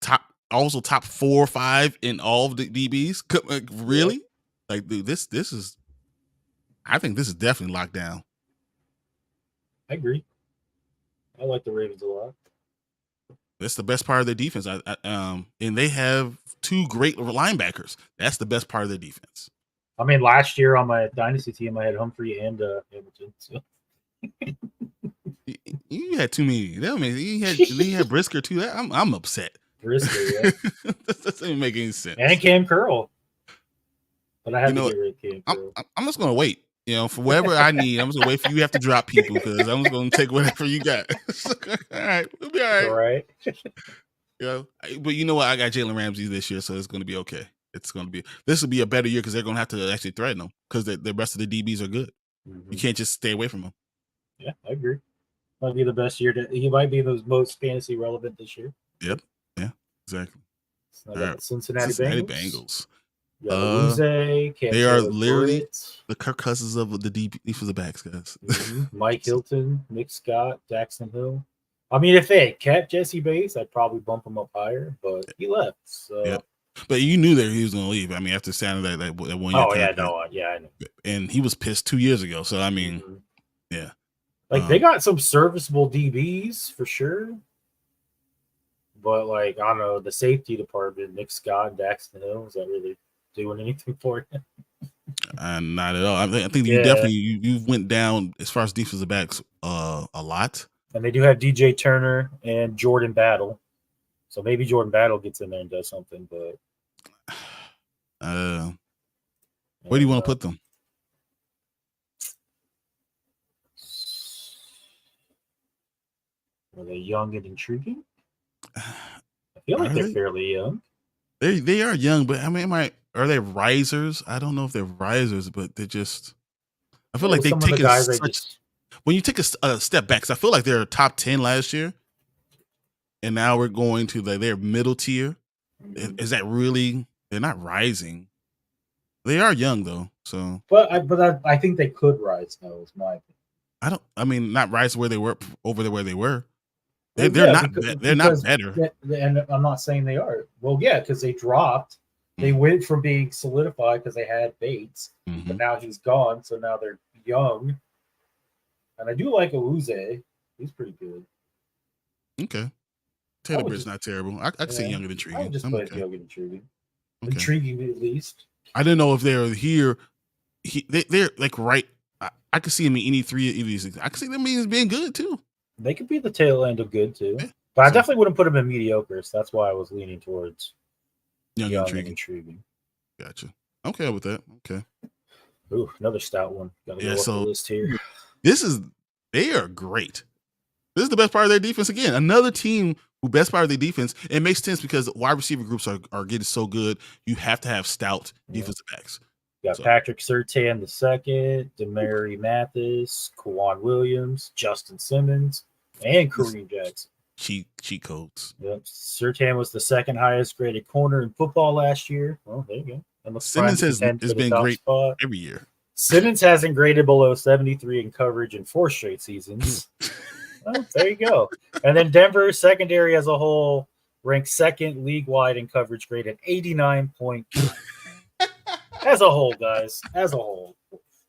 top 4 or 5 in all of the DBs. Like, really? Yeah. Like, dude, this is. I think this is definitely locked down. I agree. I like the Ravens a lot. That's the best part of their defense. And they have 2 great linebackers. That's the best part of their defense. I mean, last year on my Dynasty team, I had Humphrey and Hamilton. So. You had too many. I mean, you had Brisker too. I'm upset. Brisker, yeah. That doesn't make any sense. And Cam Curl. But I had to get rid of Cam Curl. I'm just gonna wait. For whatever I need, I'm just gonna wait for you have to drop people because I'm just gonna take whatever you got. All right, we'll be all right. All right. But you know what? I got Jalen Ramsey this year, so it's gonna be okay. This will be a better year because they're gonna have to actually threaten them because the rest of the DBs are good. Mm-hmm. You can't just stay away from them. Yeah, I agree. Might be the best year. He might be the most fantasy relevant this year. Yep. Yeah. Exactly. Cincinnati Bengals. They are literally the Kirk Cousins of the defensive backs, guys. Mm-hmm. Mike Hilton, Nick Scott, Jackson Hill. I mean, if they had kept Jesse Bates, I'd probably bump him up higher, but he left. So. Yep. But you knew that he was going to leave. I mean, after signing that 1 year. Oh, yeah, I know. And he was pissed 2 years ago. So, I mean, yeah. Like, they got some serviceable DBs for sure. But, like, I don't know, the safety department, Nick Scott and Jackson Hill, is that really doing anything for you? Not at all. I think you definitely you went down as far as defensive backs a lot. And they do have DJ Turner and Jordan Battle. So maybe Jordan Battle gets in there and does something, but where do you want to put them? Are they young and intriguing? I feel like they're fairly young. They are young, but I mean, are they risers? I don't know if they're risers, but they're just. I feel like they take when you take a step back. Cause I feel like they're top 10 last year. And now we're going to their middle tier. Is that really? They're not rising. They are young though, so. But I think they could rise. Though, is my opinion. I mean, not rise where they were over there where they were. They're not better. And I'm not saying they are. Well, yeah, because they dropped. They went from being solidified because they had Bates, but now he's gone, so now they're young. And I do like Awuzie. He's pretty good. Okay. Taylor Britt's not terrible. I could say young and intriguing. I would just put young and intriguing. Okay. Intriguing at least. I didn't know if they're here. They're like right. I could see him in any 3 of these things. I could see them being good too. They could be the tail end of good too. Yeah. But I definitely wouldn't put them in mediocre. So that's why I was leaning towards young and intriguing. Gotcha. Okay with that. Okay. Ooh, another stout one. Got to go up the list here. They are great. This is the best part of their defense. Again, another team who best part of their defense. It makes sense because wide receiver groups are getting so good. You have to have stout defensive backs. You got Patrick Surtain II, Demary Mathis, Kwan Williams, Justin Simmons, and Kareem Jackson. Cheat codes. Yep. Surtain was the second highest graded corner in football last year. Well, there you go. Simmons has been great every year. Simmons hasn't graded below 73 in coverage in 4 straight seasons. Well, there you go. And then Denver secondary as a whole ranked second league-wide in coverage grade at 89.2. As a whole, guys. As a whole.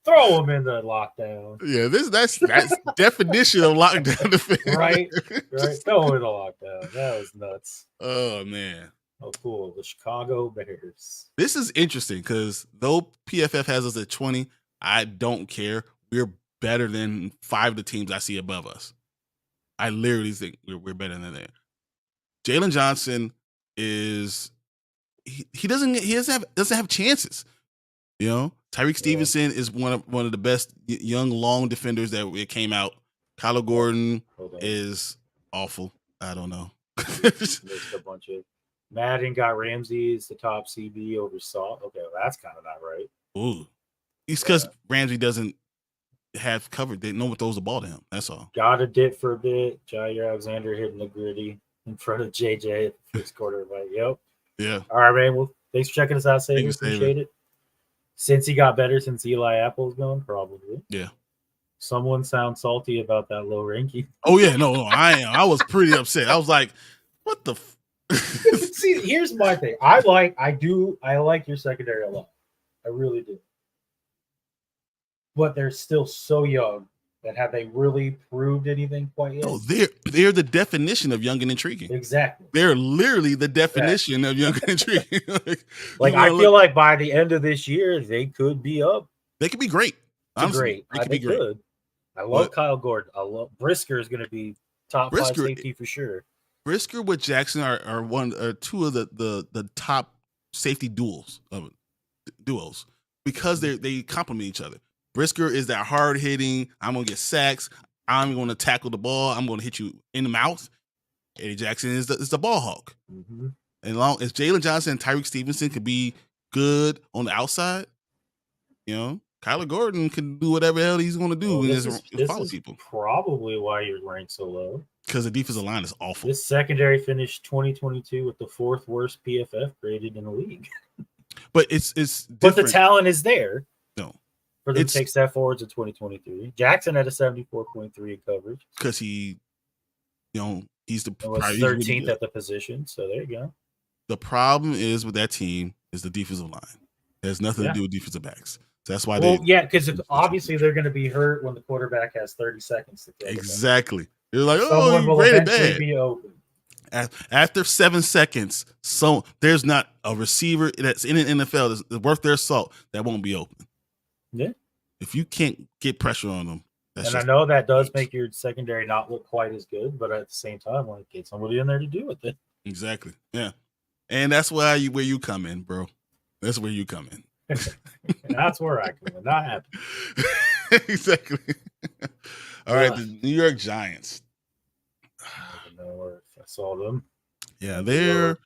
Throw them in the lockdown. Yeah, that's definition of lockdown defense. Right. Throw them in the lockdown. That was nuts. Oh, man. Oh, cool. The Chicago Bears. This is interesting because though PFF has us at 20, I don't care. We're better than 5 of the teams I see above us. I literally think we're better than that. Jalen Johnson is he doesn't have chances. You know, Tyreek Stevenson is one of the best young long defenders that came out. Kyler Gordon is awful. I don't know. Missed a bunch of Madden got Ramsey as the top CB over Salt. Okay, well, that's kind of not right. Ooh. It's because Ramsey doesn't have covered. They no one throws the ball to him. That's all. Got a dip for a bit. Jair Alexander hitting the gritty in front of JJ at the first quarter. Like, yep. Yeah. All right, man. Well, thanks for checking us out, Saber. Thanks, Appreciate it. Since he got better since Eli Apple's gone, probably. Yeah. Someone sounds salty about that low ranking. Oh yeah, no, I am. I was pretty upset. I was like, "What the?" See, here's my thing. I like your secondary a lot. I really do. But they're still so young that have they really proved anything quite yet? No, they're the definition of young and intriguing. Exactly. They're literally the definition of young and intriguing. Like I feel like by the end of this year, they could be up. They could be great. Honestly, They could be great. I love Kyle Gordon. I love Brisker is going to be top 5 safety for sure. Brisker with Jackson are two of the top safety duos because they complement each other. Brisker is that hard hitting. I'm gonna get sacks. I'm gonna tackle the ball. I'm gonna hit you in the mouth. Eddie Jackson is the ball hawk. Mm-hmm. And long as Jalen Johnson and Tyreek Stevenson could be good on the outside, Kyler Gordon can do whatever the hell he's going to do and follow people. Probably why you're ranked so low. Because the defensive line is awful. This secondary finished 2022 with the 4th worst PFF graded in the league. But it's different. But the talent is there. No. For them to take step forwards in 2023. Jackson had a 74.3 in coverage. Because he's the 13th at the position. So there you go. The problem is with that team is the defensive line. It has nothing to do with defensive backs. So that's why because obviously they're going to be hurt when the quarterback has 30 seconds to kill. Exactly. You're like, you rated bad. Be open. After 7 seconds, there's not a receiver that's in an NFL that's worth their salt that won't be open. Yeah. If you can't get pressure on them, I know that does make your secondary not look quite as good, but at the same time, like get somebody in there to do with it. Exactly. Yeah. And that's where you come in, bro. That's where you come in. And that's where I come in. Not happy. Exactly. All right, the New York Giants. I don't know if I saw them. Yeah, they're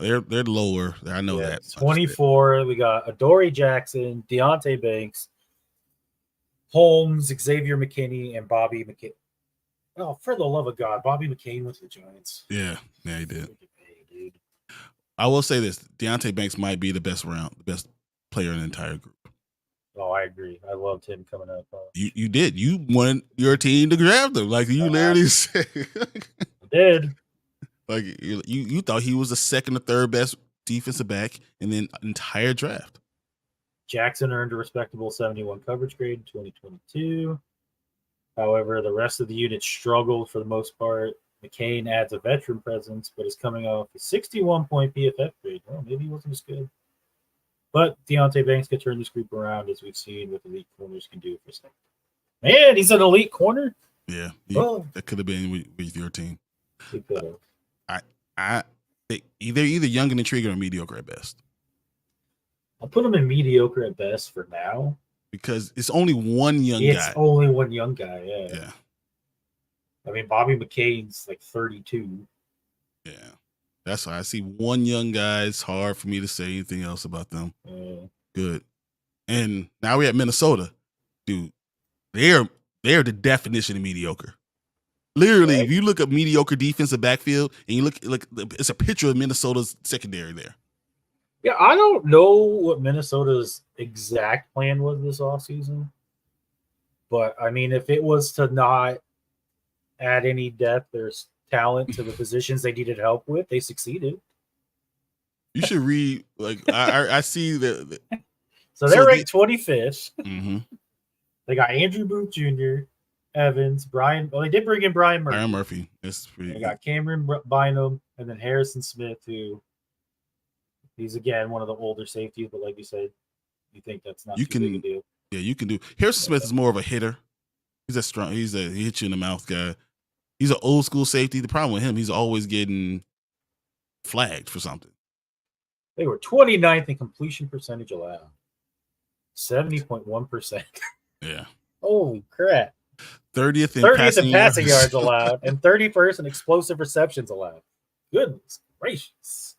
lower. I know that. 24. We got Adoree Jackson, Deontay Banks, Holmes, Xavier McKinney, and Bobby McCain. Oh, for the love of God, Bobby McCain went to the Giants. Yeah, he did. Dude. I will say this: Deontay Banks might be the best player in the entire group. Oh, I agree. I loved him coming up. You did. You wanted your team to draft him, like you literally said. I did. Like you thought he was the second or third best defensive back in the entire draft. Jackson earned a respectable 71 coverage grade in 2022. However, the rest of the unit struggled for the most part. McCain adds a veteran presence, but is coming off a 61-point PFF grade. Well, maybe he wasn't as good. But Deontay Banks could turn this group around, as we've seen with elite corners can do for second. Man, he's an elite corner? Yeah. That could have been with your team. He could have. I think either young and intriguing or mediocre at best. I'll put him in mediocre at best for now. Because it's only one young guy. It's only one young guy, Yeah. I mean, Bobby McCain's like 32. Yeah. That's why I see one young guy. It's hard for me to say anything else about them. Good. And now we're at Minnesota. Dude, they're the definition of mediocre. Literally, if you look at mediocre defensive backfield and you look, it's a picture of Minnesota's secondary there. Yeah, I don't know what Minnesota's exact plan was this offseason. But, I mean, if it was to not add any depth or talent to the positions they needed help with, they succeeded. You should read, I see that. So they're ranked 25th. Mm-hmm. They got Andrew Booth Jr., Evans, Brian. Well, they did bring in Brian Murphy. Brian Murphy. That's pretty. They got Cameron Bynum and then Harrison Smith, who he's again one of the older safeties, but like you said, you think that's not too big a deal. Yeah, you can do. Harrison Smith is more of a hitter. He's he hits you in the mouth guy. He's an old school safety. The problem with him, he's always getting flagged for something. They were 29th in completion percentage allowed. 70.1%. Yeah. Holy crap. 30th in passing yards allowed and 31st in explosive receptions allowed. Goodness gracious.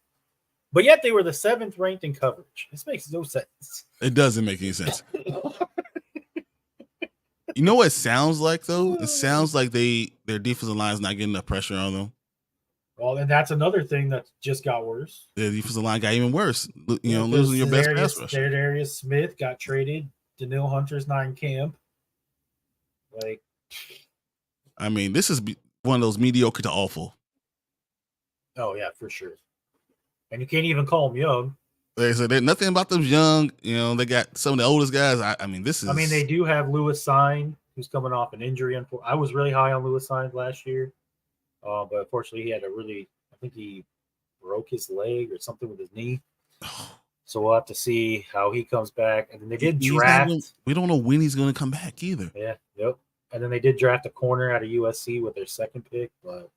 But yet they were the 7th ranked in coverage. This makes no sense. It doesn't make any sense. You know what it sounds like though? It sounds like their defensive line is not getting enough pressure on them. Well, and that's another thing that just got worse. The defensive line got even worse. You know, losing your best pass rusher. Darius Smith got traded. Daniil Hunter's not in camp. Like, I mean, this is one of those mediocre to awful. Oh yeah, for sure. And you can't even call them young. They said there's nothing about them young. You know, they got some of the oldest guys. I mean, this is. I mean, they do have Lewis Sign, who's coming off an injury. I was really high on Lewis Sign last year, but unfortunately, he had I think he broke his leg or something with his knee. So we'll have to see how he comes back. And then they did draft. We don't know when he's going to come back either. Yeah, yep. And then they did draft a corner out of USC with their 2nd pick, but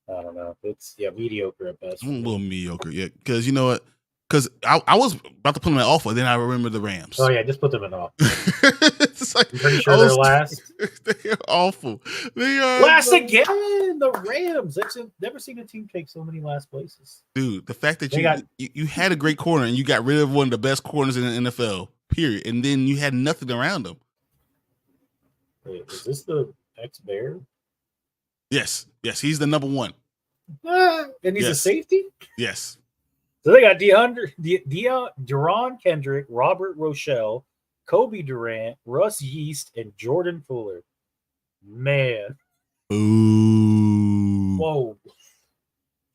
I don't know. It's mediocre at best. A little mediocre, yeah. Because you know what? Because I was about to put them in offer, then I remember the Rams. Oh yeah, just put them in offer. It's like, I'm pretty sure they're last. They're awful. They are last again. The Rams. I've never seen a team take so many last places. Dude, the fact that you had a great corner and you got rid of one of the best corners in the NFL, period, and then you had nothing around them. Wait, is this the ex-Bear? Yes, he's the number 1. And he's a safety? Yes. So they got Deron Kendrick, Robert Rochelle, Kobe Durant, Russ Yeast, and Jordan Fuller. Man. Ooh. Whoa.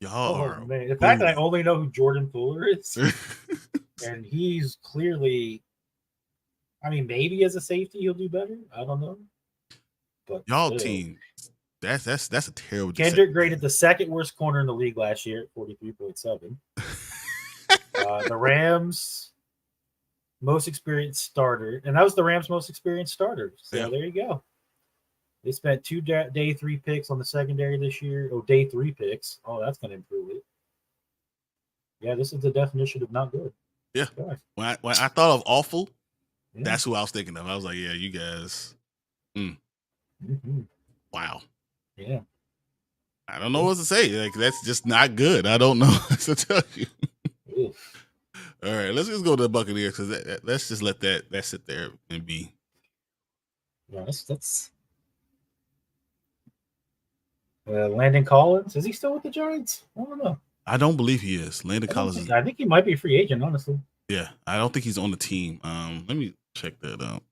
Y'all man. The fact that I only know who Jordan Fuller is, and he's clearly, I mean, maybe as a safety he'll do better. I don't know. But y'all team, that's a terrible. Kendrick graded the 2nd worst corner in the league last year at 43.7. The Rams most experienced starter, and that was the Rams most experienced starter. So there you go. They spent 2 day 3 picks on the secondary this year. Oh, day 3 picks. Oh, that's going to improve it. Yeah, this is the definition of not good. Yeah. When I thought of awful, that's who I was thinking of. I was like, yeah, you guys. Wow. Yeah. I don't know what to say. Like, that's just not good. I don't know what to tell you. All right, let's just go to the Buccaneers because let's just let that sit there and be. Yeah, that's. Landon Collins, is he still with the Giants? I don't know. I don't believe he is. Landon Collins. I think he might be a free agent, honestly. Yeah, I don't think he's on the team. Let me check that out.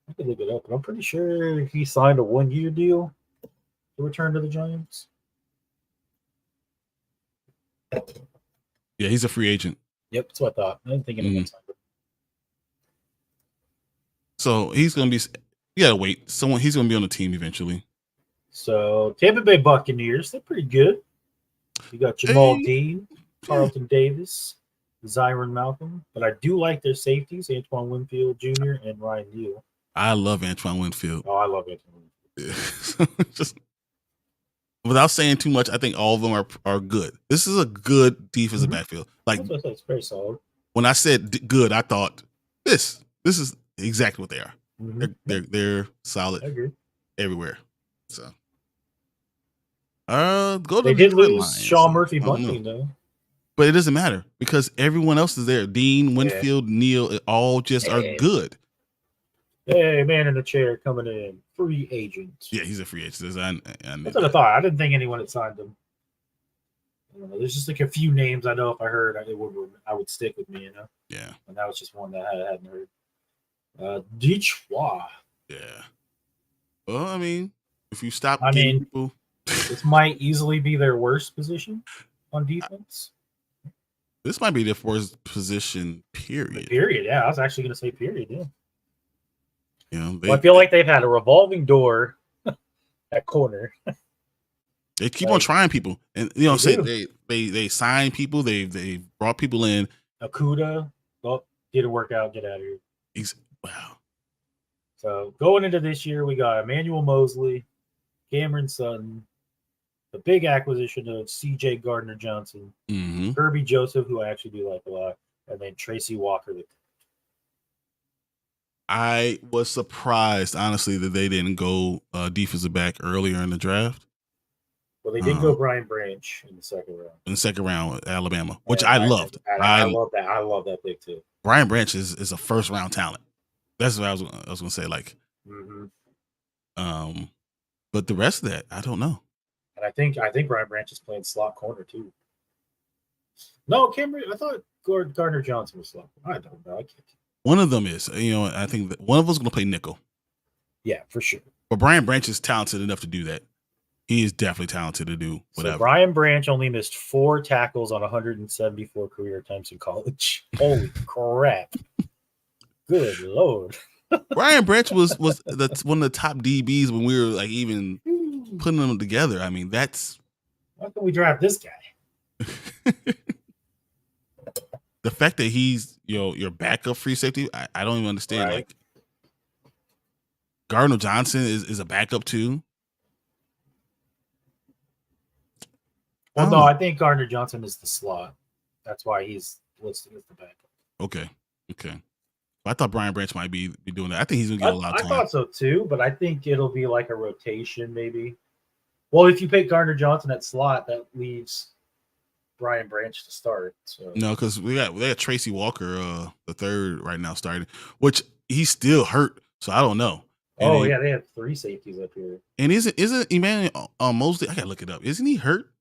I could look it up, but I'm pretty sure he signed a 1-year deal to return to the Giants. Yeah, he's a free agent. Yep, that's what I thought. I didn't think anyone signed him. So he's going to be. You got to wait. He's going to be on the team eventually. So Tampa Bay Buccaneers, they're pretty good. You got Jamal Dean, Carlton Davis, Zyron Malcolm, but I do like their safeties, Antoine Winfield Jr. and Ryan Neal. I love Antoine Winfield. Oh, I love Antoine Winfield. Just without saying too much, I think all of them are good. This is a good defensive backfield. Like, it's very solid. When I said good, I thought this is exactly what they are. They're solid. I agree. Everywhere. So go to they did lose Lions. Sean Murphy Bunting though. But it doesn't matter because everyone else is there. Dean, Winfield, Neal, all just are good. Hey, man in the chair coming in. Free agent. Yeah, he's a free agent. That's what I thought. I didn't think anyone had signed him. There's just like a few names I know if I heard, I would stick with me, Yeah. And that was just one that I hadn't heard. Detroit. Yeah. Well, I mean, if you stop people. This might easily be their worst position on defense. This might be their worst position, period. Period, yeah. I was actually going to say period, yeah. I feel like they've had a revolving door at corner. They keep on trying people, and they sign people. They brought people in. Akuda, didn't work out. Get out of here. Wow. So going into this year, we got Emmanuel Mosley, Cameron Sutton, the big acquisition of C.J. Gardner-Johnson, Kirby Joseph, who I actually do like a lot, and then Tracy Walker. I was surprised, honestly, that they didn't go defensive back earlier in the draft. Well, they did go Brian Branch in the second round. In the second round, Alabama, which I loved. I love that. I love that pick too. Brian Branch is a first round talent. That's what I was going to say. Like, but the rest of that, I don't know. And I think Brian Branch is playing slot corner too. No, Cameron. I thought Gardner Johnson was slot. I don't know. I can't. One of them is. I think that one of us is going to play nickel. Yeah, for sure. But Brian Branch is talented enough to do that. He is definitely talented to do whatever. So Brian Branch only missed 4 tackles on 174 career attempts in college. Holy crap! Good Lord. Brian Branch was one of the top DBs when we were like even putting them together. I mean, that's why can we draft this guy? The fact that he's your backup free safety, I don't even understand. Right. Like Gardner Johnson is a backup too. Well, no, I think Gardner Johnson is the slot. That's why he's listed as the backup. Okay. I thought Brian Branch might be doing that. I think he's going to get a lot of time. I thought so too, but I think it'll be like a rotation maybe. Well, if you pick Gardner Johnson at slot, that leaves Brian Branch to start. So. No, because we got Tracy Walker, the third right now starting, which he's still hurt, so I don't know. And they have 3 safeties up here. And isn't Emmanuel Mosley? I gotta look it up. Isn't he hurt?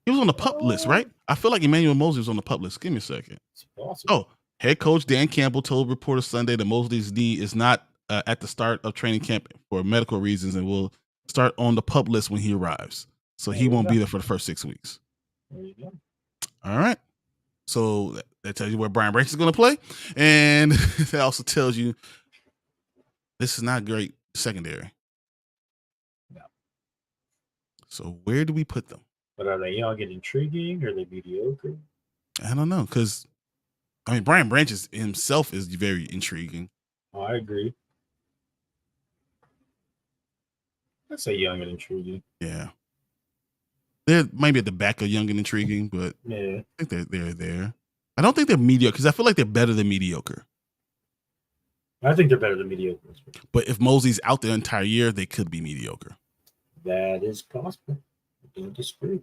He was on the PUP list, right? I feel like Emmanuel Mosley was on the PUP list. Give me a second. It's awesome. Oh, head coach Dan Campbell told reporters Sunday that Mosley's knee is not at the start of training camp for medical reasons and will start on the PUP list when he arrives. So he won't be there for the first 6 weeks. There you go. All right. So that tells you where Brian Branch is going to play. And that also tells you this is not great secondary. No. So where do we put them? But are they young and intriguing? Or are they mediocre? I don't know, because Brian Branch himself is very intriguing. Oh, I agree. I'd say young and intriguing. Yeah. They're maybe at the back of young and intriguing, but yeah. I think they're there. I don't think they're mediocre, because I feel like they're better than mediocre. I think they're better than mediocre. But if Mosley's out the entire year, they could be mediocre. That is possible. I don't disagree.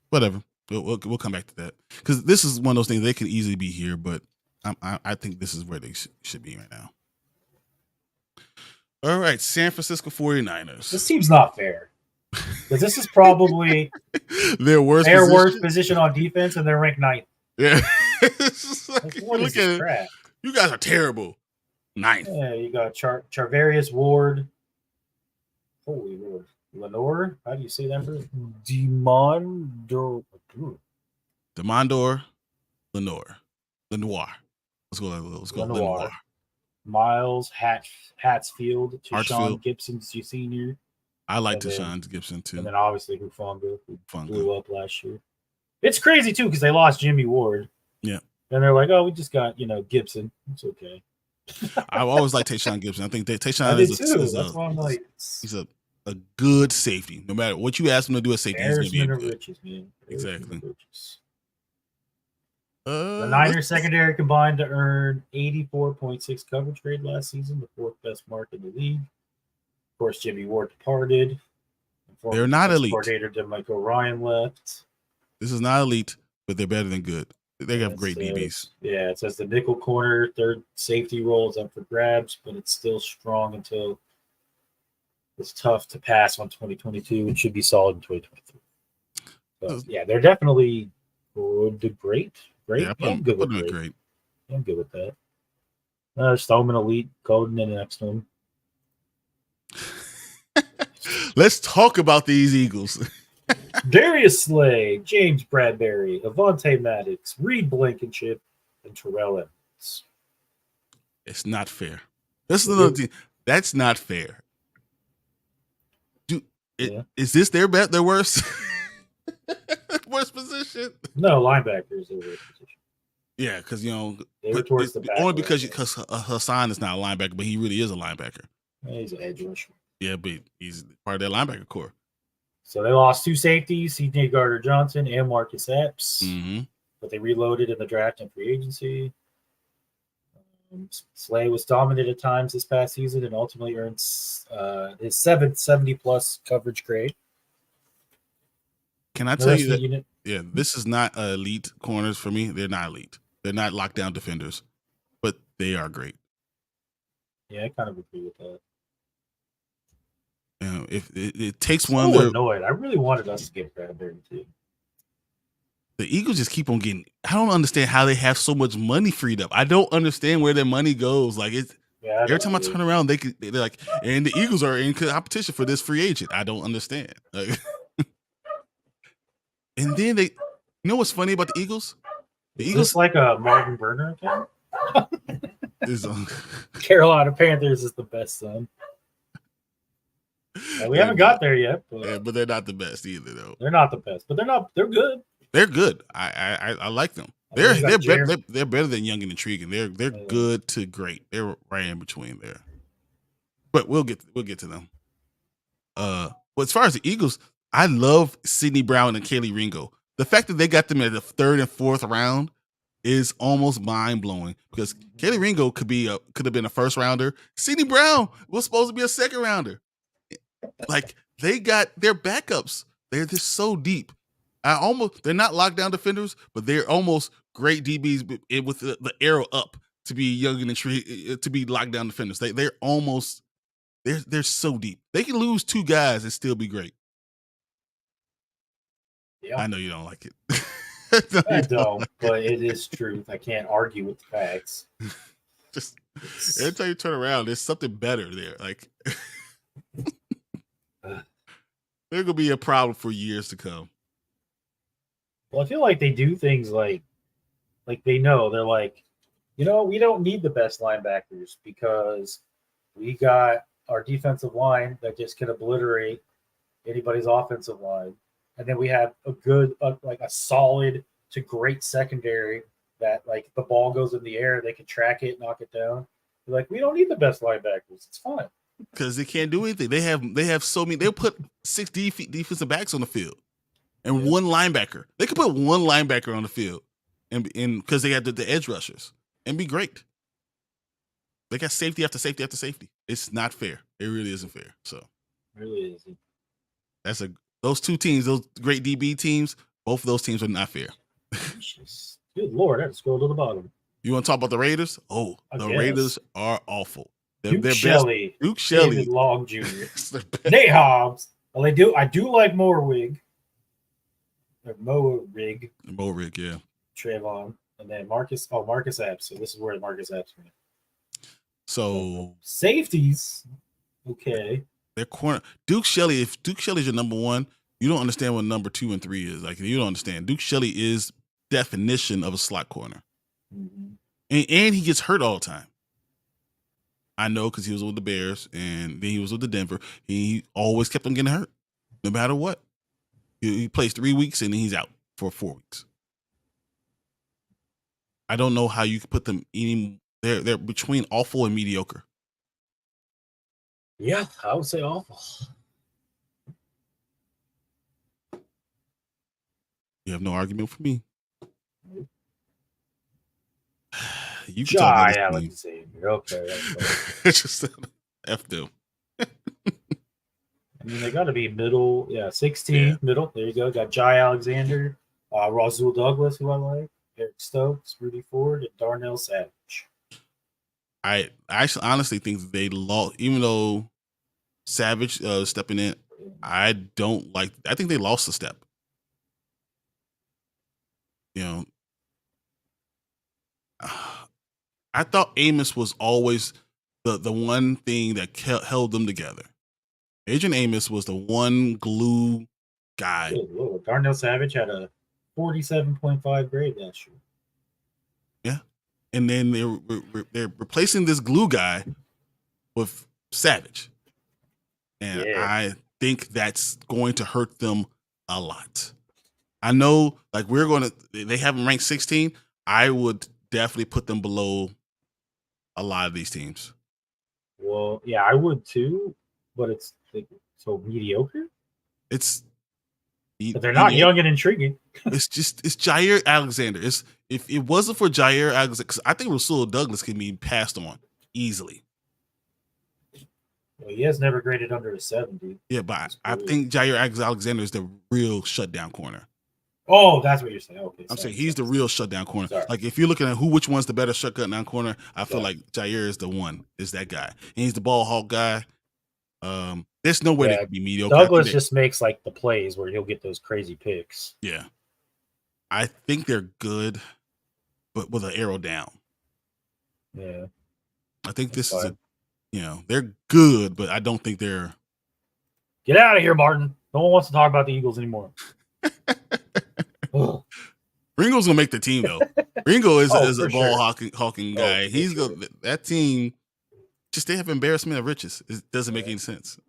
Whatever. We'll come back to that, because this is one of those things they could easily be here, but I think this is where they should be right now. All right, San Francisco 49ers. This seems not fair, because this is probably their worst position on defense, and they're ranked 9th. Yeah. Like, what is this crap? You guys are terrible. 9th. Yeah, you got Charvarius Ward. Holy Lord. Lenore? How do you say that? Demondor Lenoir. Let's go. Lenoir. Miles Hatsfield. Tashawn Gibson Sr. I like Tashawn Gibson too. And then obviously Hufanga, who blew up last year. It's crazy too, because they lost Jimmy Ward. Yeah. And they're like, oh, we just got, Gibson. It's okay. I always like Tashawn Gibson. I think that Tashawn That's why I'm like, he's a good safety. No matter what you ask him to do at safety, he's going to be good. Riches, man. Exactly. The Niners secondary combined to earn 84.6 coverage grade last season, the 4th best mark in the league. Of course, Jimmy Ward departed. They're not elite. Coordinator DeMichael Ryan left. This is not elite, but they're better than good. They have great DBs. Yeah, it says the nickel corner, 3rd safety role is up for grabs, but it's still strong until it's tough to pass on 2022. It should be solid in 2023. So, yeah, they're definitely good to great. Yeah, I'm good with great. I'm good with that. Just throw them an elite, Golden in the next one. Let's talk about these Eagles. Darius Slay, James Bradbury, Avonte Maddox, Reed Blankenship, and Terrell Evans. It's not fair. This is another thing. That's not fair. Is this their worst? Worst position? No, linebackers are worst position. Yeah, because only because Hassan is not a linebacker, but he really is a linebacker. Yeah, he's an edge rusher. Yeah, but he's part of that linebacker core. So they lost 2 safeties, C.J. Gardner-Johnson and Marcus Epps, mm-hmm. but they reloaded in the draft and free agency. Slay was dominant at times this past season and ultimately earns his 7th 70-plus coverage grade. Can I tell you that? Yeah, this is not elite corners for me. They're not elite. They're not lockdown defenders, but they are great. Yeah, I kind of agree with that. If it takes I'm one, so annoyed. I really wanted us to get Bradbury too. The Eagles just keep on getting. I don't understand how they have so much money freed up. I don't understand where their money goes. Like it's every time I turn around, they're like, and the Eagles are in competition for this free agent. I don't understand. Like, and then you know what's funny about the Eagles? The Eagles like a Martin Burner account. Is Carolina Panthers is the best son. We haven't got there yet, but they're not the best either, though. They're not the best, but they're not. They're good. They're good. I like them. They're better than young and intriguing. They're good to great. They're right in between there. But we'll get to them. But as far as the Eagles, I love Sidney Brown and Kaylee Ringo. The fact that they got them at the 3rd and 4th round is almost mind blowing because Kaylee Ringo could have been a 1st rounder. Sidney Brown was supposed to be a 2nd rounder. Like they got their backups. They're just so deep. They're not lockdown defenders, but they're almost great DBs with the arrow up to be young and intriguing, to be lockdown defenders. They're so deep. They can lose 2 guys and still be great. Yeah. I know you don't like it. I don't, but it is truth. I can't argue with the facts. Just every time you turn around, there's something better there. Like they're gonna be a problem for years to come. Well, I feel like they do things like they know. They're like, we don't need the best linebackers because we got our defensive line that just can obliterate anybody's offensive line. And then we have a good, a solid to great secondary that, like, the ball goes in the air, they can track it, knock it down. They're like, we don't need the best linebackers. It's fine. Because they can't do anything. They have so many. They'll put 6 defensive backs on the field and 1 linebacker. They could put 1 linebacker on the field and because they had the edge rushers and be great. They got safety after safety after safety. It's not fair. It really isn't fair. So it really isn't. Those 2 teams, those great DB teams, both of those teams are not fair. Good Lord, I had to scroll to the bottom. You want to talk about the Raiders? Oh, Raiders are awful. Duke Shelley, David Long Jr., Nate Hobbs. Well, I do like Moorwig. Or Moorwig, yeah. Trayvon, and then Marcus Epps. So this is where Marcus Epps went. So safeties, okay. Their corner Duke Shelley. If Duke Shelley's your number 1, you don't understand what number 2 and 3 is. Like you don't understand. Duke Shelley is definition of a slot corner, and he gets hurt all the time. I know because he was with the Bears and then he was with the Denver. He always kept on getting hurt, no matter what. He plays 3 weeks and then he's out for 4 weeks. I don't know how you could put them any. They're between awful and mediocre. Yeah, I would say awful. You have no argument for me. You can talk about Alexander. Okay. Just F them. I mean, they got to be middle. Yeah, 16, middle. There you go. Got Jai Alexander, Razul Douglas, who I like, Eric Stokes, Rudy Ford, and Darnell Savage. I actually honestly think that they lost, even though Savage stepping in. I think they lost a step. I thought Amos was always the one thing that held them together. Adrian Amos was the one glue guy. Lord. Darnell Savage had a 47.5 grade last year. Yeah. And then they're replacing this glue guy with Savage. And I think that's going to hurt them a lot. I know, like, they have them ranked 16. I would definitely put them below a lot of these teams. Well, yeah, I would too, but it's so mediocre. It's But they're not young and intriguing. It's Jair Alexander. If it wasn't for Jair Alexander, because I think Rasul Douglas can be passed on easily. Well, he has never graded under a 70. Yeah, but I think Jair Alexander is the real shutdown corner. Oh, that's what you're saying. Okay, I'm saying he's the real shutdown corner. Sorry. Like if you're looking at which one's the better shutdown corner, I feel like Jair is the one. Is that guy? And he's the ball hawk guy. There's no way they could be mediocre. Douglas just makes like the plays where he'll get those crazy picks. Yeah, I think they're good, but with an arrow down. Yeah, I think this is they're good, but I don't think they're. Get out of here, Martin. No one wants to talk about the Eagles anymore. Ringo's gonna make the team though. Ringo is a ball hawking guy. He's that team. Just they have embarrassment of riches. It doesn't make any sense.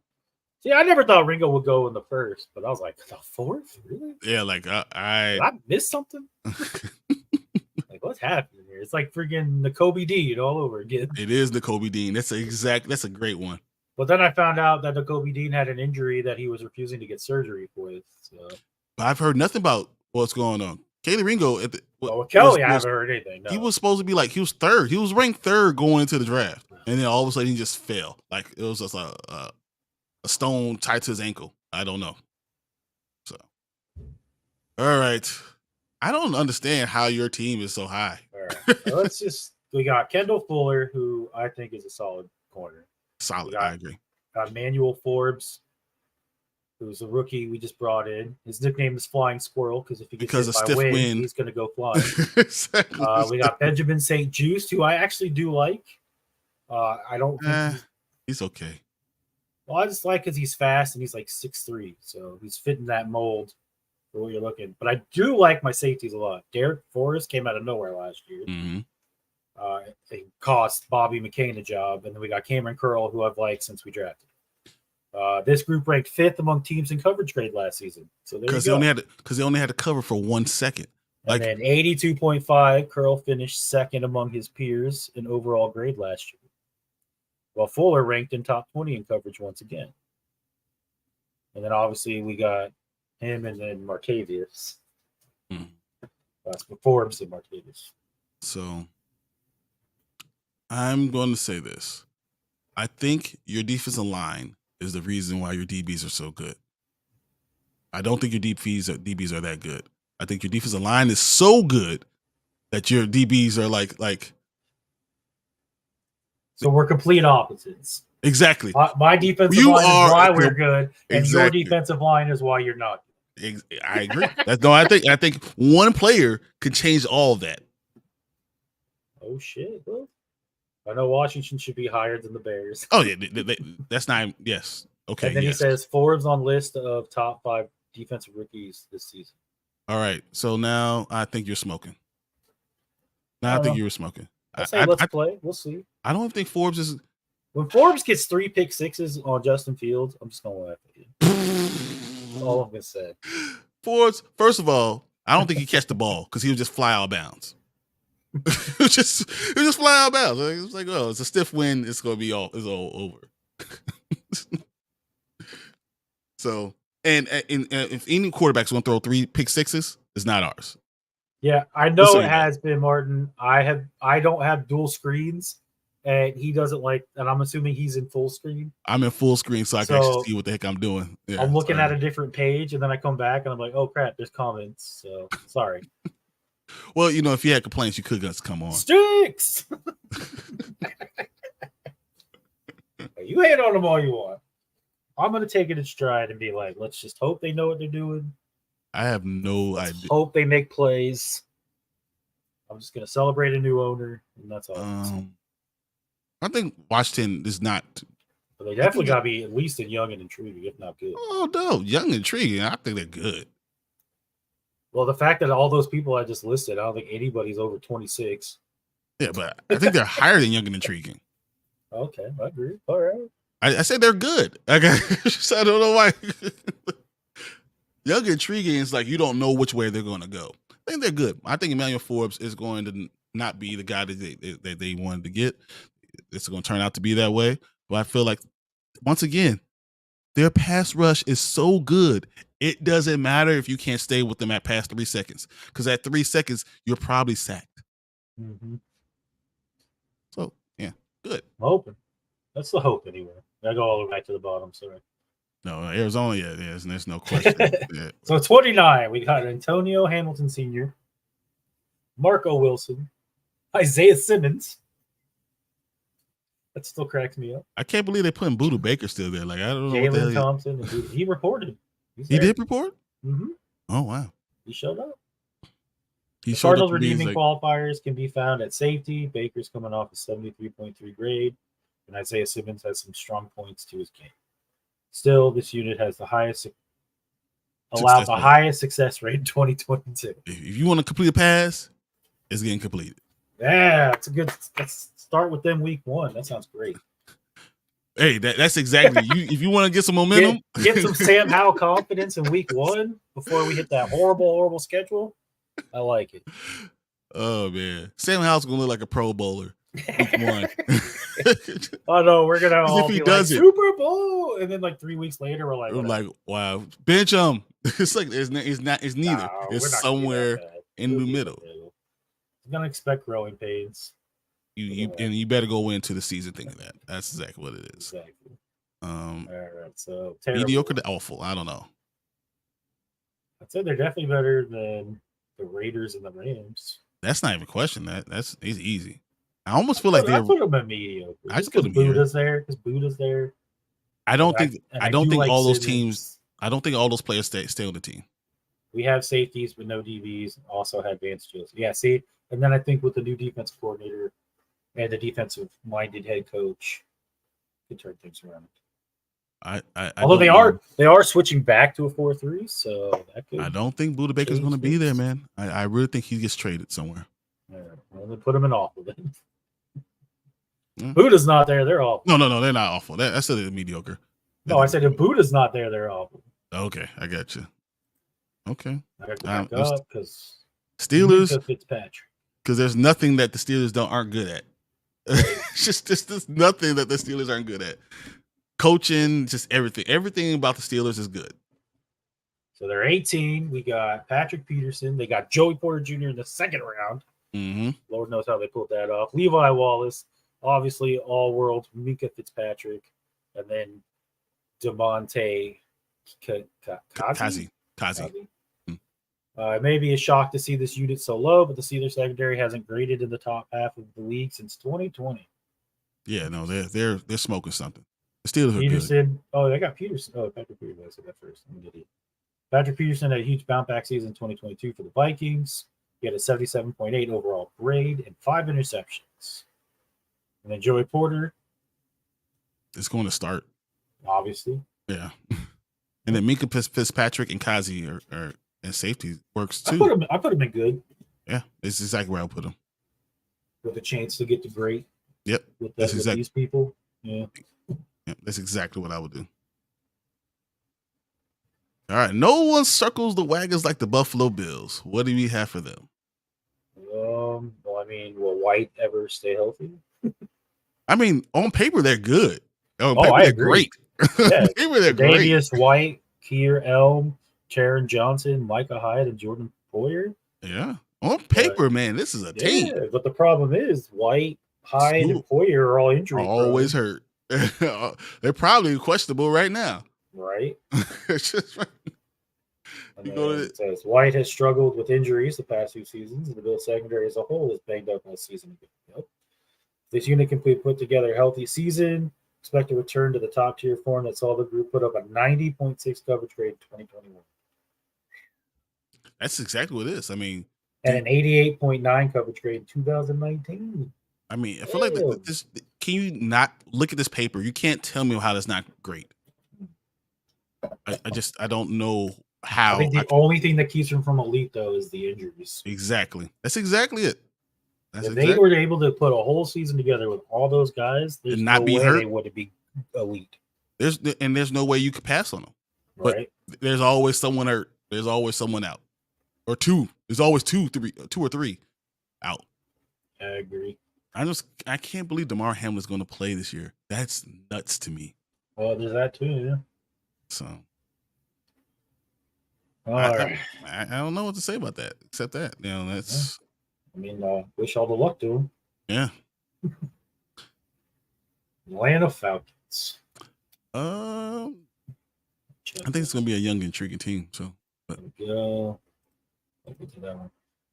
See, I never thought Ringo would go in the first, but I was like, the fourth, really? Yeah, like Did I missed something. Like, what's happening here? It's like freaking N'Kobe Dean all over again. It is N'Kobe Dean. That's a great one. But then I found out that N'Kobe Dean had an injury that he was refusing to get surgery with. So. But I've heard nothing about what's going on. Kelee Ringo. Kelly, I haven't heard anything. No. He was supposed to be he was third. He was ranked third going into the draft, and then all of a sudden he just fell. Like it was just a stone tied to his ankle. I don't know. So, all right. I don't understand how your team is so high. All right. Well, we got Kendall Fuller, who I think is a solid corner. Solid, I agree. Got Manuel Forbes, who's a rookie we just brought in. His nickname is Flying Squirrel because if he gets hit by wind, he's going to go flying. Exactly. We got Benjamin St. Juste, who I actually do like. I don't think he's okay. Well, I just like because he's fast and he's like 6'3", so he's fitting that mold for what you're looking. But I do like my safeties a lot. Derek Forrest came out of nowhere last year. Mm-hmm. It cost Bobby McCain a job, and then we got Cameron Curl, who I've liked since we drafted. This group ranked 5th among teams in coverage grade last season. So because they only had to cover for 1 second. And then 82.5, Curl finished 2nd among his peers in overall grade last year. While Fuller ranked in top 20 in coverage once again. And then obviously we got him and then Martavius. That's Forbes and Martavius. So I'm going to say this. I think your defensive line is the reason why your DBs are so good. I don't think your DBs are that good. I think your defensive line is so good that your DBs are like. So we're complete opposites. Exactly. My defensive line is why we're good, and your defensive line is why you're not good. I agree. I think one player could change all of that. Oh shit! Bro. I know Washington should be higher than the Bears. Oh yeah, that's not. Yes. Okay. And then he says Forbes on list of top 5 defensive rookies this season. All right. So now I think you're smoking. Now I think you were smoking. Let's play. We'll see. I don't think Forbes is. When Forbes gets 3 pick sixes on Justin Fields, I'm just gonna laugh at you. That's all I'm gonna say. Forbes, first of all, I don't think he catch the ball because he would just fly out of bounds. It was just fly out of bounds. It was like, oh, it's a stiff wind. It's gonna be all over. So, and if any quarterback's gonna throw 3 pick sixes, it's not ours. Yeah, I know it has been, Martin. I don't have dual screens, and he doesn't like. And I'm assuming he's in full screen. I'm in full screen, so I can actually see what the heck I'm doing. Yeah, I'm looking at a different page, and then I come back, and I'm like, oh crap, there's comments. So sorry. Well, if you had complaints, you could just come on. Sticks. You hate on them all you want. I'm gonna take it in stride and be like, let's just hope they know what they're doing. I have no idea. Hope they make plays. I'm just gonna celebrate a new owner, and that's all. I think Washington is not. But they definitely gotta be at least young and intriguing, if not good. Oh no, young and intriguing. I think they're good. Well, the fact that all those people I just listed, I don't think anybody's over 26. Yeah, but I think they're higher than young and intriguing. Okay, I agree. All right. I say they're good. I don't know why. Young and intriguing is like you don't know which way they're going to go. I think they're good. I think Emmanuel Forbes is going to not be the guy that they wanted to get. It's going to turn out to be that way. But I feel like, once again, their pass rush is so good. It doesn't matter if you can't stay with them at past 3 seconds, because at 3 seconds you're probably sacked. Mm-hmm. So yeah, good. I'm hoping. That's the hope anyway. I go all the way back to the bottom. Sorry. No, Arizona, yeah, there's no question. Yeah. So 29, we got Antonio Hamilton Sr., Marco Wilson, Isaiah Simmons. That still cracks me up. I can't believe they're putting Buda Baker still there. Like, I don't know what the hell Jalen Thompson. He reported. He did report? Mm-hmm. Oh, wow. He showed up. He The showed Cardinals up to be redeeming like, qualifiers can be found at safety. Baker's coming off a 73.3 grade, and Isaiah Simmons has some strong points to his game. Still, this unit has the highest highest success rate in 2022. If you want to complete a pass, it's getting completed. Yeah, it's a good. Let's start with them week 1. That sounds great. Hey, that's exactly you. If you want to get some momentum, get some Sam Howell confidence in week 1 before we hit that horrible schedule. I like it. Oh man, Sam Howell's gonna look like a Pro Bowler. Week 1. Oh no, we're gonna all if he be does like it. Super Bowl, and then like 3 weeks later, we're like, wow, bench him. It's like it's neither. No, It's somewhere in the middle. I'm gonna expect growing pains. You better go into the season thinking that. That's exactly what it is. Exactly. All right, so mediocre to awful. I don't know. I'd say they're definitely better than the Raiders and the Rams. That's not even a question. It's easy. I almost feel like I put them at mediocre. I just put them Buddha's there because Buddha's there. I don't think like all those Simmons. teams. I don't think all those players stay on the team. We have safeties but no DBs. Also have advanced skills. Yeah, see, and then I think with the new defensive coordinator and the defensive-minded head coach, could turn things around. Although they are switching back to a 4-3, so that could. I don't think Buda Baker's going to be there, man. I really think he gets traded somewhere. Yeah, well, then put him in awful then. Buddha's not there; they're awful. No, they're not awful. That's still mediocre. No, I said if Buddha's not there, they're awful. Okay, I got you. Okay, I got to back up because Steelers Fitzpatrick. Because there's nothing that the Steelers aren't good at. It's just nothing that the Steelers aren't good at. Coaching, just everything about the Steelers is good. So they're 18. We got Patrick Peterson. They got Joey Porter Jr. in the second round. Mm-hmm. Lord knows how they pulled that off. Levi Wallace, obviously all-world Minka Fitzpatrick, and then DeMonte Kazi. It may be a shock to see this unit so low, but the Steelers secondary hasn't graded in the top half of the league since 2020. Yeah, no, they're smoking something. The Steelers Peterson, are good. Oh, they got Peterson. Oh, Patrick Peterson. I said that first. I'm an idiot. Patrick Peterson had a huge bounce back season in 2022 for the Vikings. He had a 77.8 overall grade and 5 interceptions. And then Joey Porter. It's going to start. Obviously. Yeah. And then Minka Fitzpatrick and Kazi are and safety works too. I put him in good. Yeah, it's exactly where I put him. With a chance to get to great. Yep. With these people. Yeah. That's exactly what I would do. All right. No one circles the wagons like the Buffalo Bills. What do we have for them? Well, I mean, will White ever stay healthy? I mean, on paper, they're good. On paper, they're great. Yeah. Paper, they're Davius White, Keir Elm, Taron Johnson, Micah Hyde, and Jordan Poyer. Yeah. On paper, man, this is a team. But the problem is White, Hyde, and Poyer are all injured. Always hurt. They're probably questionable right now. Right. It's just it says White has struggled with injuries the past 2 seasons, and the Bills secondary as a whole is banged up last season. Yep. This unit can put together a healthy season. Expect a return to the top tier form that saw the group put up a 90.6 coverage grade in 2021. That's exactly what it is. I mean, and an 88.9 coverage grade in 2019. I mean, I feel like this. Can you not look at this paper? You can't tell me how that's not great. I don't know how. I think the only thing that keeps them from elite though is the injuries. Exactly. That's exactly it. If they were able to put a whole season together with all those guys, there's no way they would be elite. There's no way you could pass on them. Right. But there's always someone hurt. There's always someone out. Or two. There's always two or three out. I agree. I can't believe DeMar Hamlin's going to play this year. That's nuts to me. Well, there's that too, yeah. So All right. I don't know what to say about that, except that that's. I mean, wish all the luck to him. Yeah. Atlanta Falcons. I think it's gonna be a young, intriguing team. So, but go.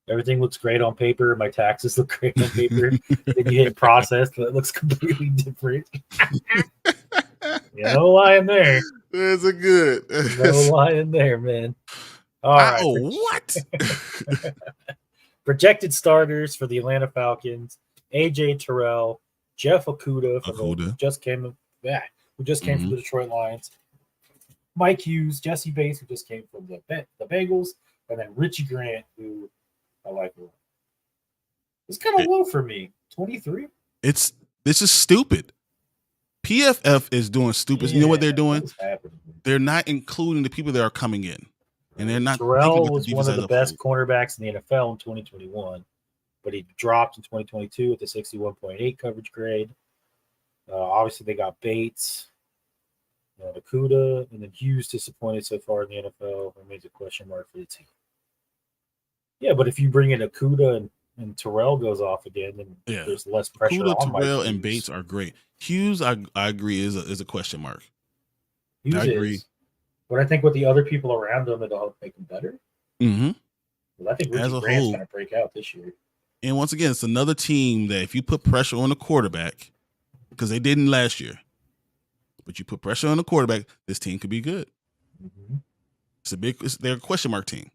Everything looks great on paper. My taxes look great on paper. Then you hit process, but it looks completely different. No lying there. There's a good. No lying there, man. All right. What? Projected starters for the Atlanta Falcons: AJ Terrell, Jeff Okudah, who just came from the Detroit Lions. Mike Hughes, Jesse Bates, who just came from the Bengals, and then Richie Grant, who I like a lot. It's kind of low for me. 23. This is stupid. PFF is doing stupid. You know what they're doing? They're not including the people that are coming in, and they're not. Terrell was one of the best cornerbacks in the NFL in 2021, but he dropped in 2022 with the 61.8 coverage grade. Obviously, they got Bates, Okudah, and then Hughes disappointed so far in the NFL. Remains a question mark for the team. Yeah, but if you bring in Okudah and Terrell goes off again, then there's less pressure Okudah, on Terrell, and Bates are great. Hughes, I agree, is a question mark. Hughes I agree. But I think with the other people around him, it'll help make him better. Mm-hmm. Well, I think Richie Grant's going to break out this year. And once again, it's another team that if you put pressure on the quarterback, because they didn't last year, but you put pressure on the quarterback, this team could be good. Mm-hmm. They're a question mark team.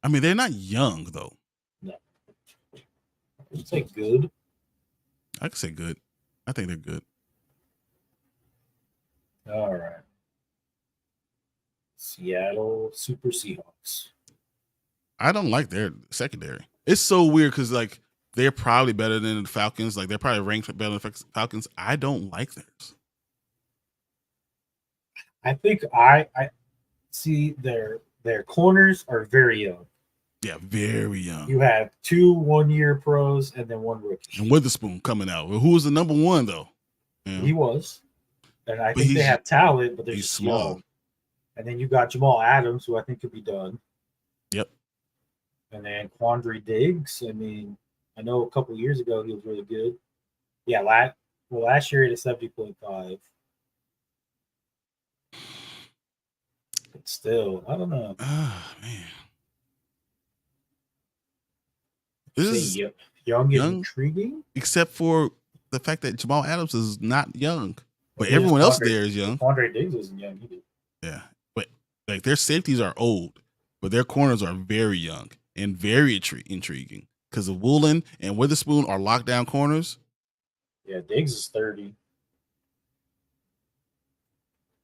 I mean, they're not young though. No. I'd say good. I could say good. I think they're good. All right. Seattle Super Seahawks. I don't like their secondary. It's so weird because like they're probably better than the Falcons. Like they're probably ranked better than the Falcons. I don't like theirs. I think I see their corners are very young. Yeah, very young. You have 2 1-year pros and then 1 rookie. And Witherspoon coming out. Who was the number 1 though? He was. And I think they have talent, but they're just small. Young. And then you got Jamal Adams, who I think could be done. Yep. And then Quandre Diggs. I mean, I know a couple of years ago he was really good. Yeah, last year he had a 70.5. But still, I don't know. Oh, man. This is young and intriguing. Except for the fact that Jamal Adams is not young. But everyone else there is young. Quandre Diggs isn't young either. Yeah. But like their safeties are old, but their corners are very young and very intriguing. Because of Woolen and Witherspoon are lockdown corners. Yeah, Diggs is 30.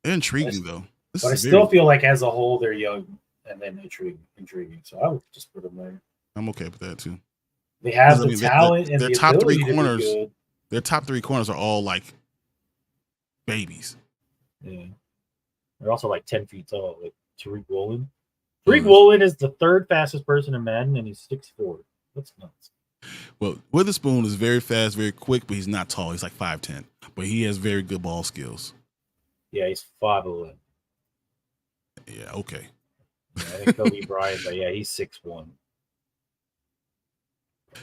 They're intriguing though. But I still feel like as a whole they're young and then intriguing. So I would just put them there. I'm okay with that too. They have the talent and their the top ability 3 corners. To be good. Their top 3 corners are all like babies. Yeah. They're also like 10 feet tall, like Tariq Woolen. Tariq Woolen is the 3rd fastest person in Madden, and he's 6'4". That's nuts. Well, Witherspoon is very fast, very quick, but he's not tall. He's like 5'10", but he has very good ball skills. Yeah, he's 5'11". Yeah, okay. Yeah, I think Kobe Bryant, but yeah, he's 6'1".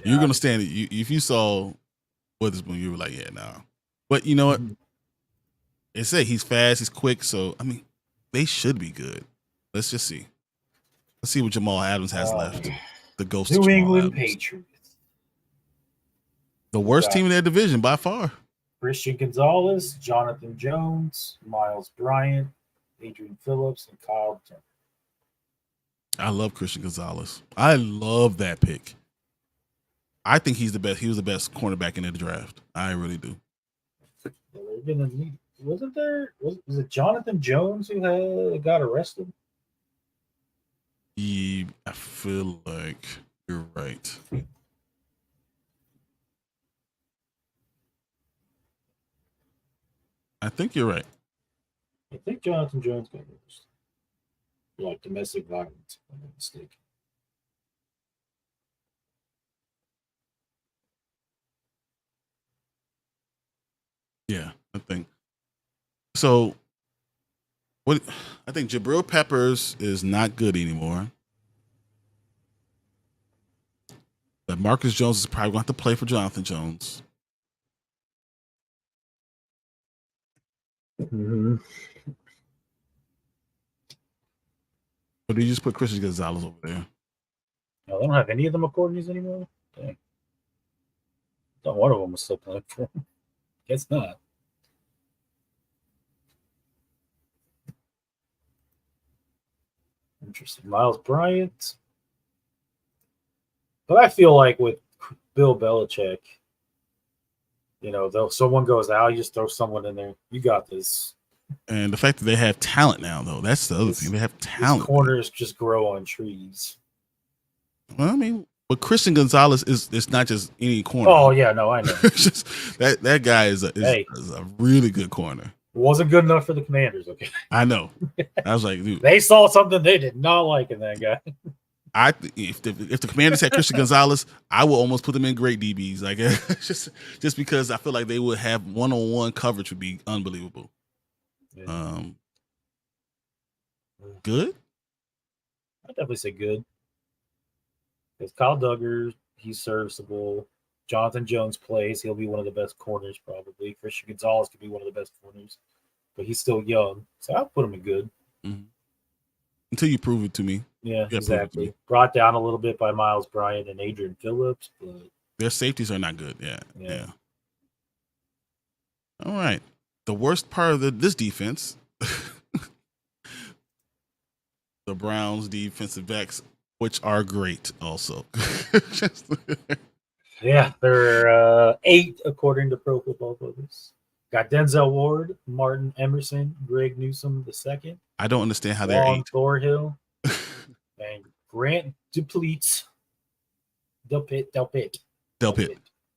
You're gonna stand it. If you saw Witherspoon, you were like, yeah, nah. But you know what? It said he's fast, he's quick, so I mean, they should be good. Let's just see. Let's see what Jamal Adams has left. The ghost New of Jamal England Adams. Patriots. The worst team in their division by far. Christian Gonzalez, Jonathan Jones, Miles Bryant, Adrian Phillips, and Kyle Turner. I love Christian Gonzalez. I love that pick. I think he's the best. He was the best cornerback in the draft. I really do. Wasn't there? Was it Jonathan Jones who got arrested? I feel like you're right. I think you're right. I think Jonathan Jones got arrested. Like domestic violence, if I'm not mistaken. Yeah, I think so. What I think Jabril Peppers is not good anymore. But Marcus Jones is probably going to have to play for Jonathan Jones. Mm-hmm. Or do you just put Christian Gonzalez over there? No, they don't have any of them McCourtneys anymore. Dang. Thought one of them was still playing for him. Guess not. Interesting. Miles Bryant. But I feel like with Bill Belichick, though someone goes out, you just throw someone in there. You got this. And the fact that they have talent now, though, that's the other thing. They have talent. Corners just grow on trees. Well, I mean, but Christian Gonzalez is not just any corner. Oh yeah, no, I know. Just, that guy is a really good corner. Wasn't good enough for the Commanders. Okay, I know. I was like, dude, they saw something they did not like in that guy. If the Commanders had Christian Gonzalez, I would almost put them in great DBs. Like just because I feel like they would have one-on-one coverage would be unbelievable. Yeah. Good. I'd definitely say good. Because Kyle Duggar, he's serviceable. Jonathan Jones plays. He'll be one of the best corners probably. Christian Gonzalez could be one of the best corners. But he's still young. So I'll put him in good. Mm-hmm. Until you prove it to me. Yeah, exactly. Brought down a little bit by Miles Bryant and Adrian Phillips. But their safeties are not good. Yeah. All right. The worst part of this defense, the Browns defensive backs, which are great also. Yeah, they're 8 according to Pro Football Focus. Got Denzel Ward, Martin Emerson, Greg Newsome II. I don't understand how they're 8. Thorhill, and Grant depletes Delpit.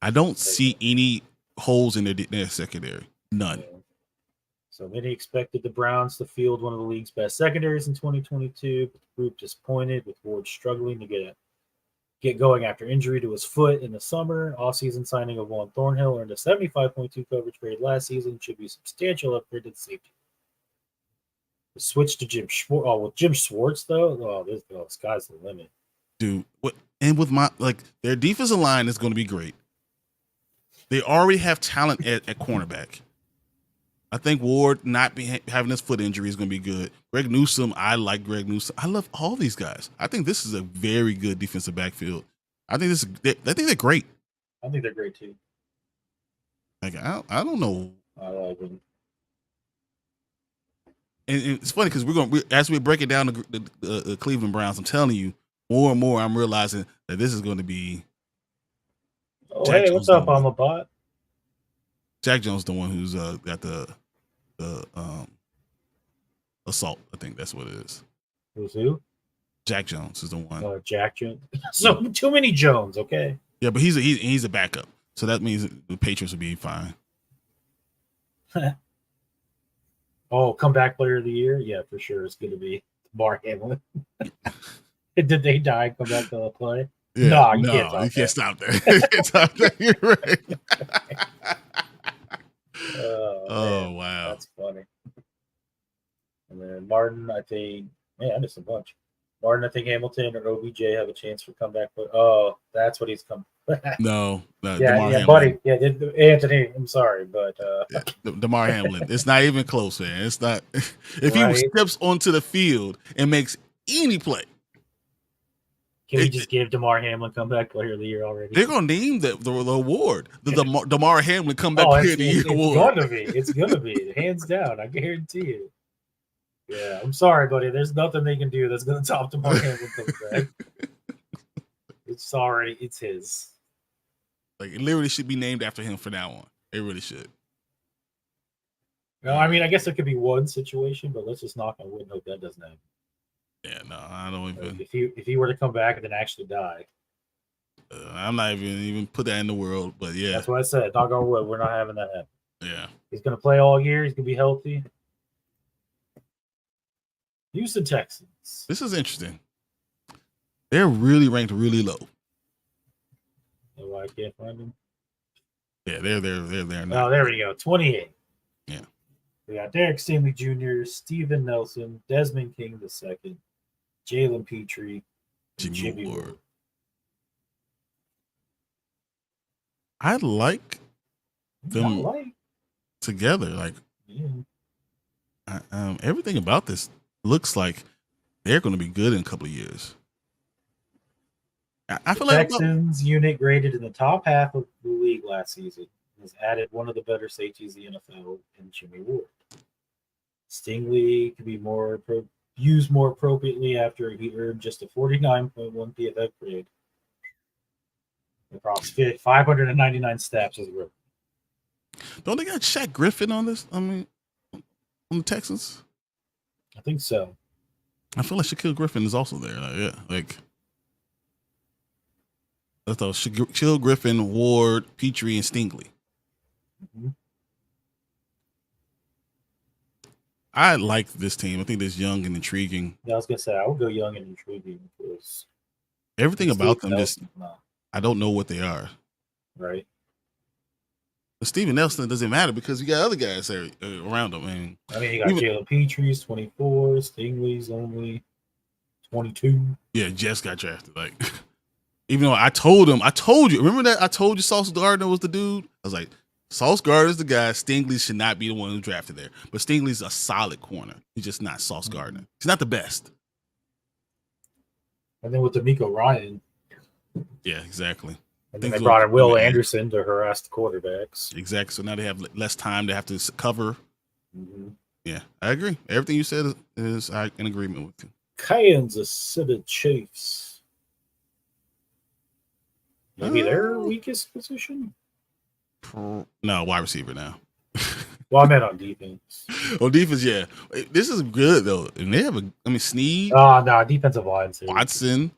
I don't see any holes in their secondary. None. Yeah. So many expected the Browns to field one of the league's best secondaries in 2022, but the group disappointed with Ward struggling to get going after injury to his foot in the summer. Off-season signing of Juan Thornhill earned a 75.2 coverage grade last season. Should be a substantial upgrade to the safety. The switch to Jim Schwartz. Oh, with Jim Schwartz though, this sky's the limit, dude. And with their defensive line is going to be great. They already have talent at cornerback. I think Ward not having his foot injury is going to be good. Greg Newsome, I like Greg Newsome. I love all these guys. I think this is a very good defensive backfield. I think they're great. I think they're great too. Like I don't know. I like them. And it's funny because as we're breaking down the Cleveland Browns, I'm telling you more and more. I'm realizing that this is going to be. Oh, Jack Jones, what's up, on the bot? Jack Jones, the one who's got the assault. I think that's what it is. Who? Jack Jones is the one. Jack Jones. So too many Jones. Okay. Yeah, but he's a backup, so that means the Patriots will be fine. Oh, comeback player of the year? Yeah, for sure. It's going to be Damar Hamlin. Did they die? Come back to the play? Yeah, no, you can't stop there. You can't stop there. You're right. Oh, wow. That's funny. And then Martin, I think, I missed a bunch. Martin, I think Hamilton or OBJ have a chance for comeback. But that's what he's come. No, yeah, buddy. Yeah, Anthony. I'm sorry, but Damar Hamlin. It's not even close, man. It's not. If he steps onto the field and makes any play, can we just give Damar Hamlin comeback player of the year already? They're gonna name the award the Damar Hamlin comeback player of the year award. It's gonna be hands down. I guarantee you. Yeah, I'm sorry, buddy. There's nothing they can do that's gonna top Damar Hamlin comeback. It's his. Like it literally should be named after him from now on. It really should. No, I mean I guess it could be one situation, but let's just knock on wood and hope that doesn't happen. Yeah, no, I don't even. If he were to come back and then actually die, I'm not even put that in the world. But yeah, that's what I said. Knock on wood, we're not having that happen. Yeah, he's gonna play all year. He's gonna be healthy. Houston Texans. This is interesting. They're really ranked really low. I can't find them. Yeah, they're there now. Oh, there we go. 28. Yeah. We got Derek Stingley Jr., Steven Nelson, Desmond King II, Jalen Petrie, Jimmy Ward. I like them together. Like, everything about this looks like they're going to be good in a couple of years. I feel like Texans unit graded in the top half of the league last season has added one of the better safeties in the NFL in Jimmy Ward. Stingley could be used more appropriately after he earned just a 49.1 PFF grade across 599 snaps as a rookie. Don't they got Shaq Griffin on this? I mean, on the Texans? I think so. I feel like Shaquille Griffin is also there. Like, yeah, like I thought Shaquille Griffin, Ward, Petrie, and Stingley. Mm-hmm. I like this team. I think it's young and intriguing. Yeah, I was gonna say I would go young and intriguing because everything about them I don't know what they are. Right. But Steven Nelson doesn't matter because you got other guys there around him. I mean, you got Jalen Petrie's 24, Stingley's only 22. Yeah, just got drafted. Like, even though I told you, remember that I told you Sauce Gardner was the dude? I was like, Sauce Gardner's the guy. Stingley should not be the one who drafted there. But Stingley's a solid corner. He's just not Sauce Gardner. He's not the best. And then with D'Amico Ryan. Yeah, exactly. And then they brought in Will Anderson to harass the quarterbacks. Exactly. So now they have less time to have to cover. Mm-hmm. Yeah, I agree. Everything you said is in agreement with you. Kansas City Chiefs. Maybe their weakest position? No, wide receiver now. Well, I meant on defense. On defense, yeah. This is good, though. And they have Snead. No, defensive line. Watson.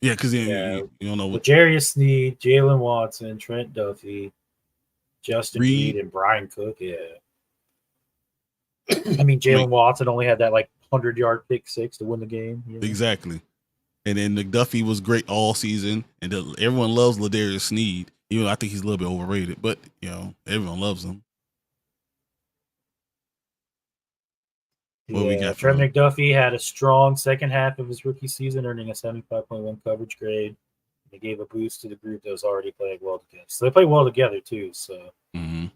Yeah, because you don't know what. Jarius Snead, Jalen Watson, Trent Duffy, Justin Reed, and Brian Cook. Yeah. I mean, Jalen Watson only had that 100-yard pick six to win the game. You know? Exactly. And then McDuffie was great all season, and everyone loves Ladarius Snead. Even though I think he's a little bit overrated, but everyone loves him. What we got? Trent McDuffie had a strong second half of his rookie season, earning a 75.1 coverage grade. They gave a boost to the group that was already playing well together. So they play well together too. So, and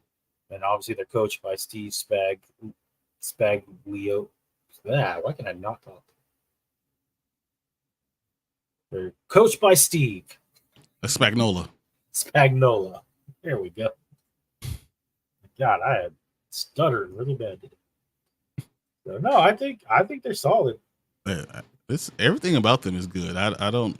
obviously they're coached by Steve Spaglio. Why can I not talk? They're coached by Steve. Spagnola. There we go. God, I had stuttered really bad today. So, no, I think they're solid. Yeah, everything about them is good. I don't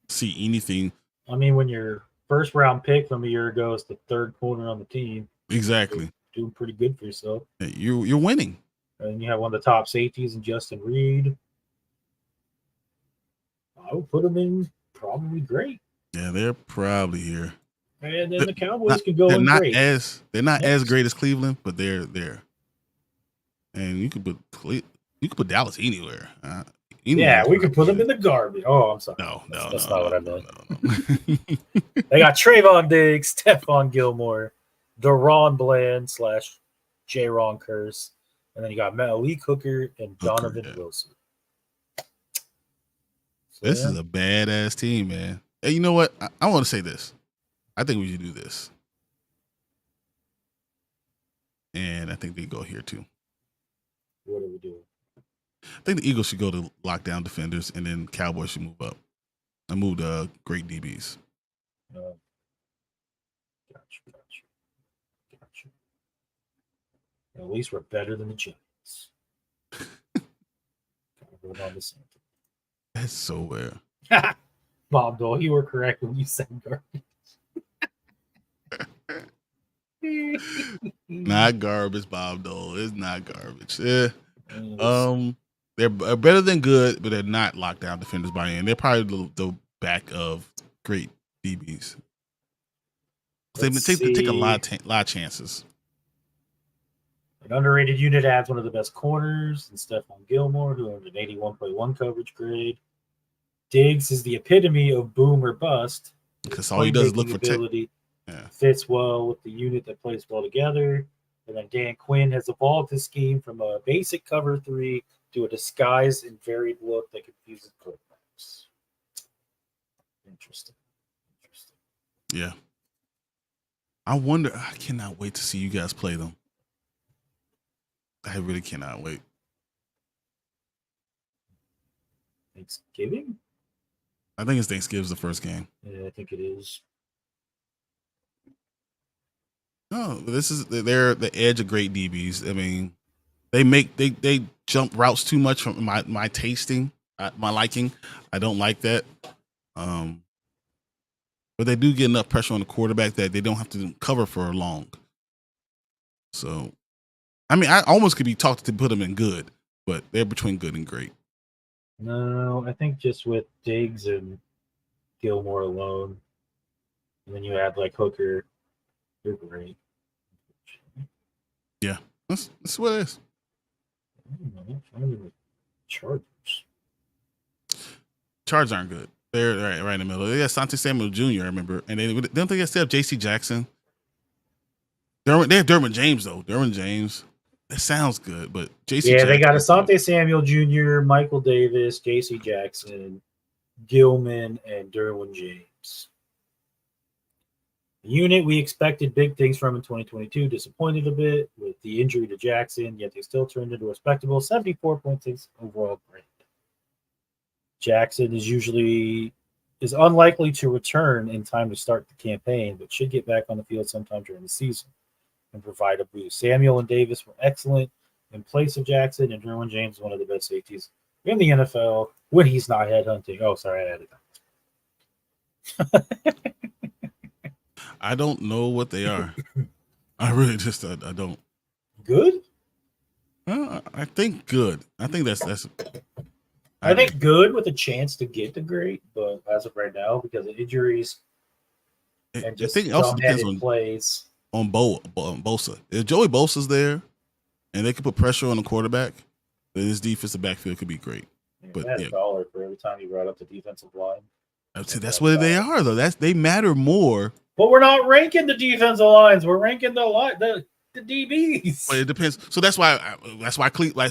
see anything. I mean, when your first round pick from a year ago is the third corner on the team, exactly, you're doing pretty good for yourself. You're winning, and you have one of the top safeties in Justin Reed. I would put them in probably great. Yeah, they're probably here. And then the Cowboys can go in great. They're not as great as Cleveland, but they're there. And you could put Dallas anywhere. We could put them in the garbage. Oh, I'm sorry. That's not what I meant. No. They got Trayvon Diggs, Stephon Gilmore, Deron Bland / J-Ron Curse, and then you got Malik Hooker and Donovan Wilson. This is a badass team, man. Hey, you know what? I want to say this. I think we should do this. And I think they go here too. What are we doing? I think the Eagles should go to lockdown defenders, and then Cowboys should move up and move to great DBs. Gotcha. At least we're better than the Giants. That's so weird. Bob Dole, you were correct when you said garbage. Not garbage, Bob Dole. It's not garbage. Yeah. They're better than good, but they're not lockdown defenders by any. They're probably the back of great DBs. They take a lot of chances. An underrated unit adds one of the best corners, and Stephon Gilmore, who earned an 81.1 coverage grade. Diggs is the epitome of boom or bust. Because all he does is look for ability. Fits well with the unit that plays well together. And then Dan Quinn has evolved his scheme from a basic cover 3 to a disguised and varied look that confuses quarterbacks. Interesting. Yeah. I wonder. I cannot wait to see you guys play them. I really cannot wait. Thanksgiving? I think it's Thanksgiving's the first game. Yeah, I think it is. No, they're the edge of great DBs. I mean, they jump routes too much from my tasting, my liking. I don't like that. But they do get enough pressure on the quarterback that they don't have to cover for long. So, I mean, I almost could be talked to put them in good, but they're between good and great. No, I think just with Diggs and Gilmore alone, and then you add like Hooker, you're great. Yeah, that's what it is. Chargers aren't good. They're right in the middle. They got Sante Samuel Jr., I remember. And don't they still have J.C. Jackson? They have Derwin James, though. Derwin James. That sounds good, but J.C. Yeah, Jackson, they got Asante Samuel Jr., Michael Davis, J.C. Jackson, Gilman, and Derwin James. The unit we expected big things from in 2022 disappointed a bit with the injury to Jackson, yet they still turned into a respectable 74.6 overall grade. Jackson is unlikely to return in time to start the campaign, but should get back on the field sometime during the season and provide a boost. Samuel and Davis were excellent in place of Jackson, and Derwin James is one of the best safeties in the NFL when he's not headhunting. Oh, sorry, I added that. I don't know what they are. I really just I don't. Good? I think good. I think that's. I think good with a chance to get the great, but as of right now, because of injuries and just I think it also depends plays on Bosa. If Joey Bosa's there, and they can put pressure on the quarterback, then his defensive backfield could be great. Yeah, but $1 for every time you brought up the defensive line. That's what they are, though. They matter more. But we're not ranking the defensive lines. We're ranking the DBs. But it depends. So that's why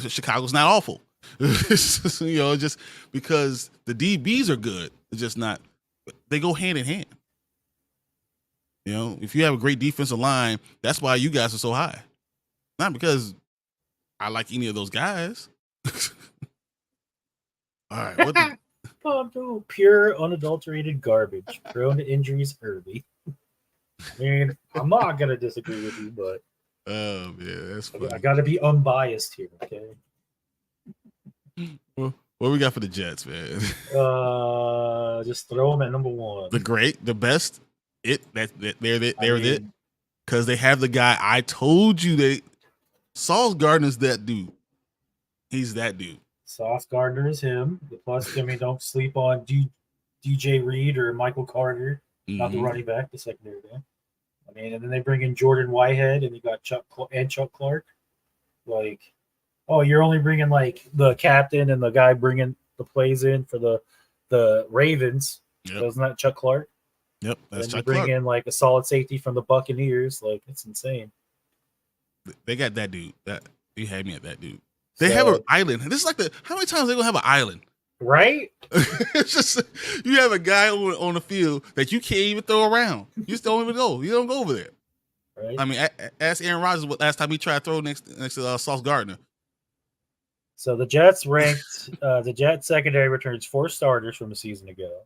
Chicago's not awful. Just because the DBs are good. It's just not. They go hand in hand. If you have a great defensive line, that's why you guys are so high. Not because I like any of those guys. All right. Pure, unadulterated garbage. Prone to injuries early. I mean, I'm not going to disagree with you, but yeah, that's funny. I got to be unbiased here, okay? Well, what we got for the Jets, man? Just throw them at number 1. The best. They're it because they have the guy. I told you Sauce Gardner's that dude. He's that dude. Sauce Gardner is him. Plus, don't sleep on DJ Reed or Michael Carter, not the running back, the secondary guy. I mean, and then they bring in Jordan Whitehead, and you got Chuck Clark. Like, oh, you're only bringing like the captain and the guy bringing the plays in for the Ravens. Yep. So isn't that Chuck Clark? Yep, that's and Chuck you bring Clark. in like a solid safety from the Buccaneers. Like, it's insane. They got that dude. That you had me at that dude. They have an island. This is like how many times are they gonna have an island? Right? It's just you have a guy on the field that you can't even throw around. You just don't even go. You don't go over there. Right. I mean, ask Aaron Rodgers what last time he tried to throw next to Sauce Gardner. So the Jets ranked the Jets secondary returns 4 starters from a season ago,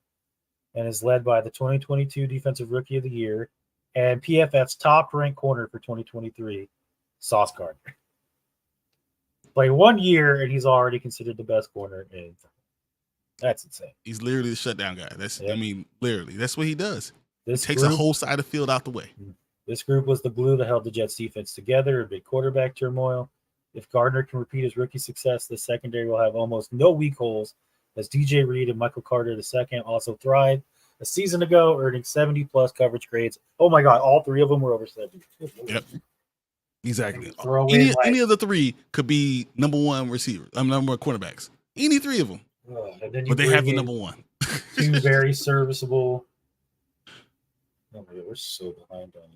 and is led by the 2022 Defensive Rookie of the Year and PFF's top-ranked corner for 2023, Sauce Gardner. Played 1 year, and he's already considered the best corner in. That's insane. He's literally the shutdown guy. I mean, literally, that's what he does. He takes a whole side of the field out the way. This group was the glue that held the Jets defense together in big quarterback turmoil. If Gardner can repeat his rookie success, the secondary will have almost no weak holes, as DJ Reed and Michael Carter II also thrived a season ago, earning 70-plus coverage grades. Oh, my God. All 3 of them were over 70. Yep. Exactly. Any of the 3 could be number 1 receiver. Number 1 cornerbacks. Any 3 of them. But they have the number 1. 2 very serviceable. Oh my God, we're so behind on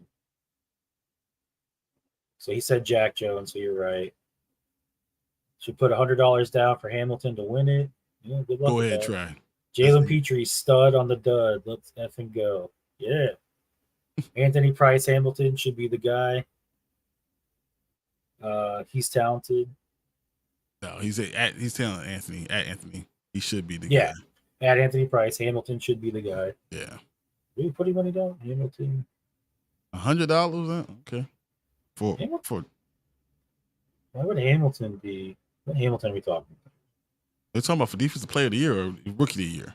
So he said Jack Jones, so you're right. Should put $100 down for Hamilton to win it. Yeah, good luck. Go with ahead, that. try. Jalen Petrie, stud on the dud. Let's effing go. Yeah. Anthony Price Hamilton should be the guy. He's talented. No, he's telling Anthony. At Anthony, he should be the Yeah. guy. At Anthony Price, Hamilton should be the guy. Yeah. Really putting money down? Hamilton. $100? Okay. For Why would Hamilton be? What Hamilton are we talking about? they're talking about for defensive player of the year or rookie of the year.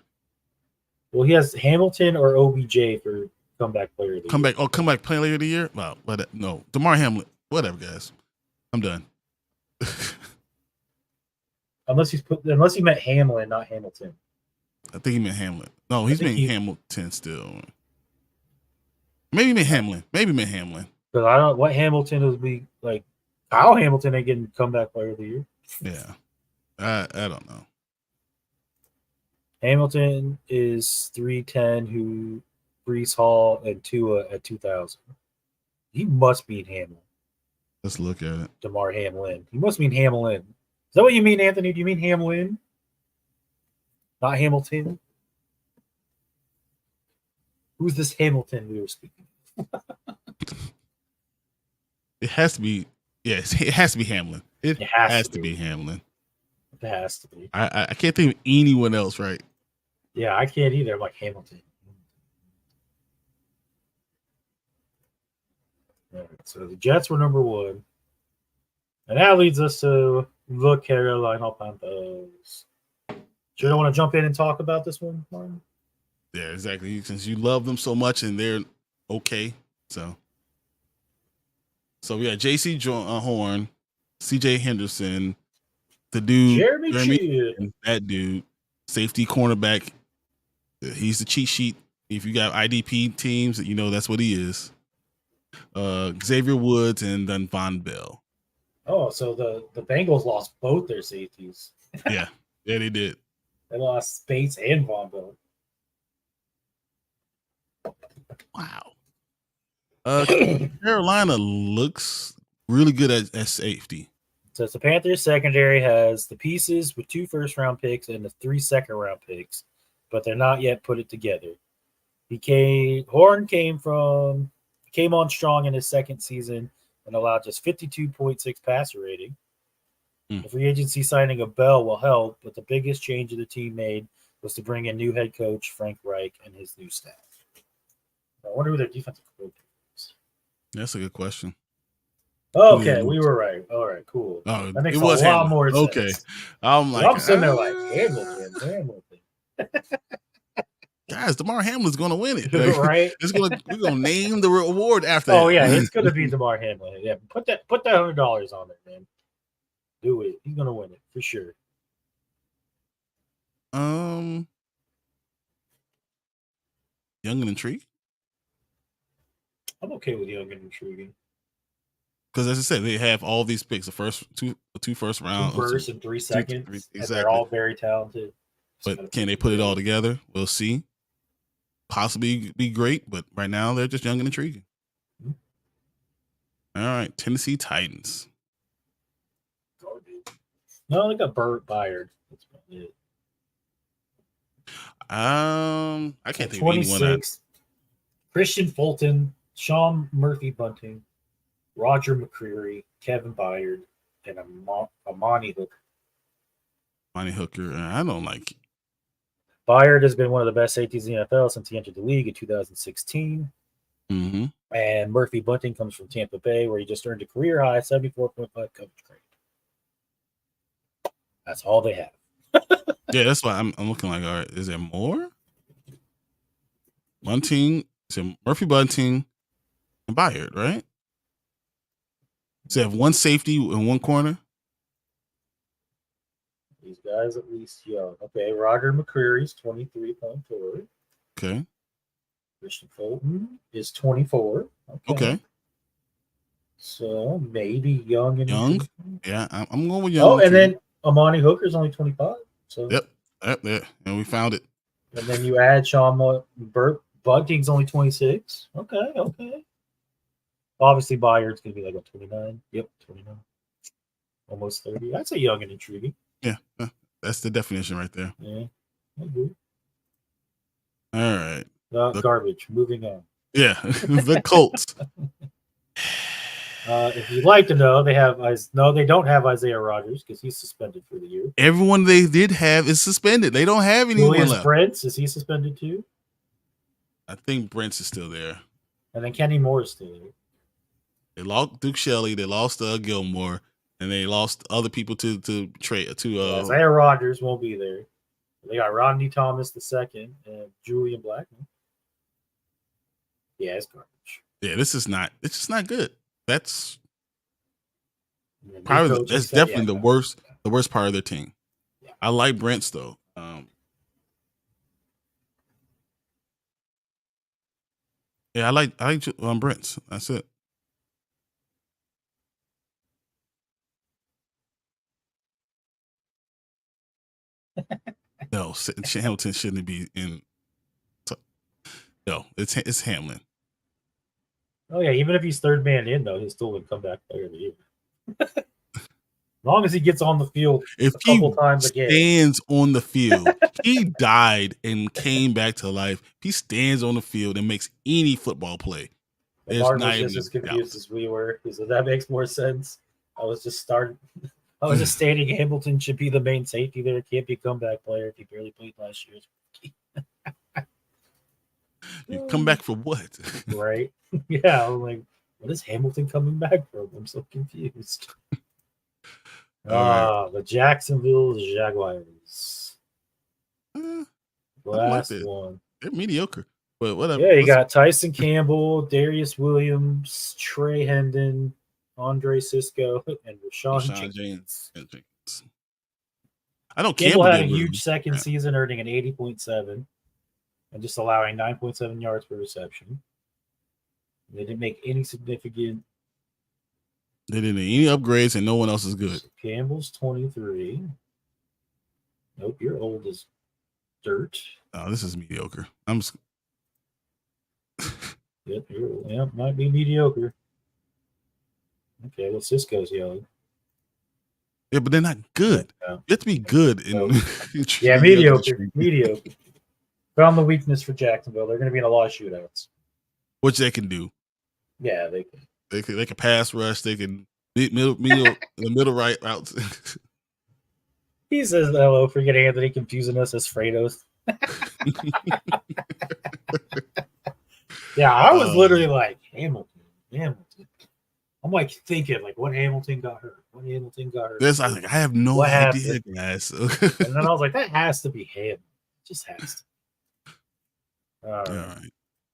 Well, he has Hamilton or OBJ for comeback player of the year. Comeback player of the year? Wow, but no. DeMar Hamlin. Whatever, guys. I'm done. Unless he meant Hamlin, not Hamilton. I think he meant Hamlin. No, he's meant Hamilton still. Maybe he meant Hamlin. Because I don't what Hamilton would be like. Kyle Hamilton ain't getting comeback player of the year. Yeah. I don't know. Hamilton is 310, who Brees Hall and Tua at 2000. He must mean Hamlin. Let's look at it. DeMar Hamlin. He must mean Hamlin. Is that what you mean, Anthony? Do you mean Hamlin? Not Hamilton? Who's this Hamilton we were speaking of? It has to be. Yes, it has to be Hamlin. It has to be Hamlin. It has to be. I can't think of anyone else, right? Yeah, I can't either. I'm like Hamilton. All right, so the Jets were number one. And that leads us to the Carolina Panthers. Sure don't want to jump in and talk about this one, Martin? Yeah, exactly. Since you love them so much and they're okay. So we got J.C. Horn, C.J. Henderson, the dude, Jeremy, that dude, safety cornerback. He's the cheat sheet. If you got IDP teams, you know that's what he is. Xavier Woods and then Von Bell. Oh, so the Bengals lost both their safeties. Yeah, they did. They lost Spates and Von Bell. Wow. Carolina looks really good at safety. So the Panthers secondary has the pieces with 2 first-round picks and the 3 second-round picks, but they're not yet put it together. Horn came on strong in his second season and allowed just 52.6 passer rating. The free agency signing of Bell will help, but the biggest change the team made was to bring in new head coach Frank Reich and his new staff. I wonder who their defensive coach is. That's a good question. Okay, we were right. All right, cool. Oh, that makes a lot more sense. Okay. I'm sitting there like, Hamilton. Guys, DeMar Hamlin's going to win it. Right? We're going to name the reward after that. Oh, yeah, it's going to be DeMar Hamlin. Yeah, put that $100 on it, man. Do it. He's going to win it for sure. Young and intriguing? I'm okay with young and intriguing. Because as I said, they have all these picks: the first two first round, 2 first and 3 seconds. Exactly. And they're all very talented. But can they put it all together? We'll see. Possibly be great, but right now they're just young and intriguing. All right, Tennessee Titans. No, they got Burt Byard. That's about it. I can't think of anyone. 26. Christian Fulton, Sean Murphy Bunting, Roger McCreary, Kevin Byard, and Amani Hooker. Amani Hooker, I don't like. Byard has been one of the best safeties in the NFL since he entered the league in 2016. Mm-hmm. And Murphy Bunting comes from Tampa Bay, where he just earned a career high 74.5 coverage grade. That's all they have. Yeah, that's why I'm looking like, all right, is there more? Bunting, so Murphy Bunting, and Byard, right? So they have one safety and one corner. These guys at least young. Okay, Roger McCreary's 23.4. Okay. Christian Fulton is 24. Okay. So maybe young. Yeah, I'm going with young. Oh, and then Amani Hooker's only 25. So Yep. And we found it. And then you add Sean Bunting's only 26. Okay. Obviously, Bayard's going to be like a 29. Yep, 29. Almost 30. That's a young and intriguing. Yeah, that's the definition right there. Yeah, I agree. All right. Garbage. Moving on. Yeah, the Colts. If you'd like to know, they don't have Isaiah Rodgers because he's suspended for the year. Everyone they did have is suspended. They don't have anyone Julius left. Brents, is he suspended too? I think Brents is still there. And then Kenny Moore is still there. They lost Duke Shelley. They lost Gilmore, and they lost other people to trade to. Isaiah Rodgers won't be there. They got Rodney Thomas II and Julian Blackman. Yeah, it's garbage. Yeah, this is not. It's just not good. That's probably that's definitely the worst. The worst part of their team. Yeah. I like Brents though. Yeah, I like Brents. That's it. No, Hamilton shouldn't be in. No, it's Hamlin. Oh yeah, even if he's third man in though, he's still would come back player of the year. As long as he gets on the field if a couple times a game. Stands on the field. He died and came back to life. If he stands on the field and makes any football play. Mark was just as confused as we were. He said that makes more sense. I was just stating Hamilton should be the main safety there. Can't be a comeback player if he barely played last year. You come back for what? Right? Yeah, I'm like, what is Hamilton coming back from? I'm so confused. The Jacksonville Jaguars. Last one. They're mediocre, but whatever. Yeah, you got Tyson Campbell, Darius Williams, Trey Hendon, Andre Cisco, and Rashawn Jenkins. I don't. Campbell had a huge second season, earning an 80.7 and just allowing 9.7 yards per reception. They didn't make any significant. They didn't need any upgrades, and no one else is good. Campbell's 23. Nope, you're old as dirt. Oh, this is mediocre. I'm just. Yep, might be mediocre. Okay, well, Cisco's young. Yeah, but they're not good. No. You have to be good. Yeah, mediocre. Mediocre. Found the weakness for Jacksonville. They're going to be in a lot of shootouts. Which they can do. Yeah, they can. They can pass rush. They can middle right routes. He says hello, forgetting Anthony confusing us as Fredos. Yeah, I was literally like, Hamilton. I'm like thinking, like, what Hamilton got hurt? I have no idea, guys. And then I was like, that has to be Hamilton. It just has to. All right.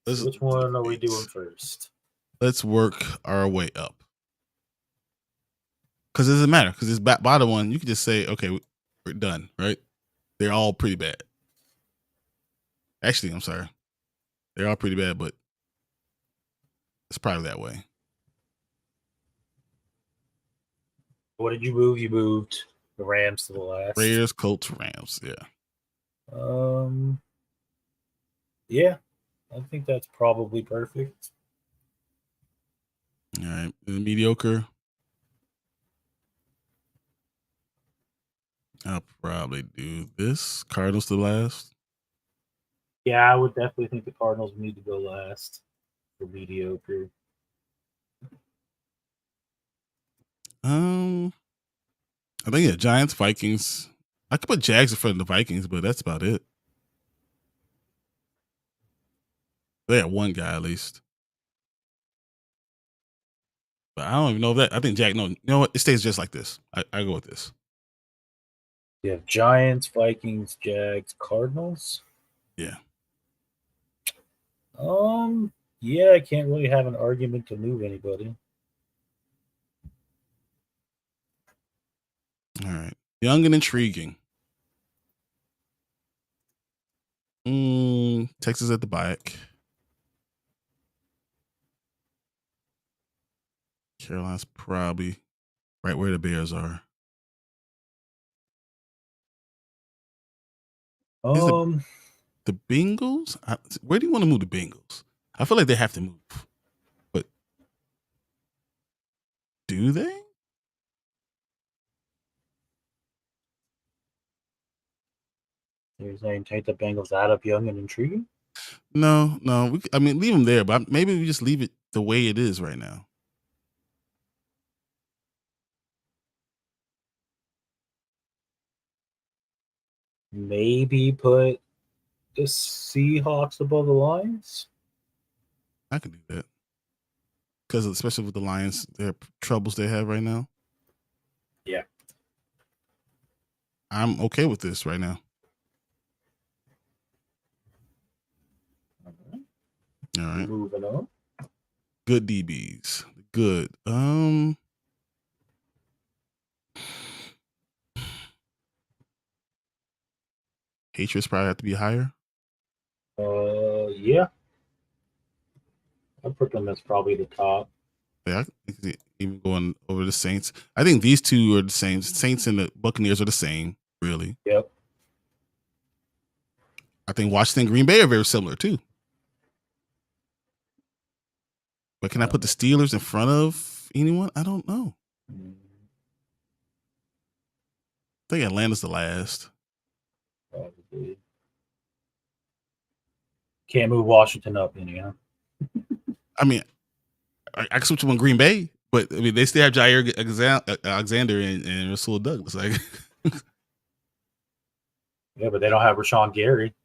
Which one are we doing first? Let's work our way up. Because it doesn't matter. Because this bottom one, you can just say, okay, we're done, right? They're all pretty bad. Actually, I'm sorry. They're all pretty bad, but it's probably that way. What did you move? You moved the Rams to the last. Raiders, Colts, Rams, yeah. Yeah, I think that's probably perfect. All right, mediocre. I'll probably do this. Cardinals to last. Yeah, I would definitely think the Cardinals need to go last for mediocre. I think Giants, Vikings. I could put Jags in front of the Vikings, but that's about it. They have one guy at least. But I don't even know that. I think you know what? It stays just like this. I go with this. You have Giants, Vikings, Jags, Cardinals. Yeah. Yeah, I can't really have an argument to move anybody. All right. Young and intriguing. Texas at the back. Carolina's probably right where the Bears are. The Bengals? Where do you want to move the Bengals? I feel like they have to move. But Do they? You're saying take the Bengals out of young and intriguing? No. I mean, leave them there, but maybe we just leave it the way it is right now. Maybe put the Seahawks above the Lions. I can do that because especially with the Lions, their troubles they have right now. Yeah. I'm okay with this right now. All right. Moving on. Good DBs. Good. Patriots probably have to be higher. Yeah. I'd put them as probably the top. Yeah, even going over the Saints. I think these two are the same. Saints and the Buccaneers are the same, really. Yep. I think Washington and Green Bay are very similar too. But can I put the Steelers in front of anyone? I don't know. I think Atlanta's the last. Probably. Can't move Washington up anyhow. I mean, I can switch them on Green Bay, but I mean they still have Jair Alexander and Rasul Douglas. Like, yeah, but they don't have Rashawn Gary.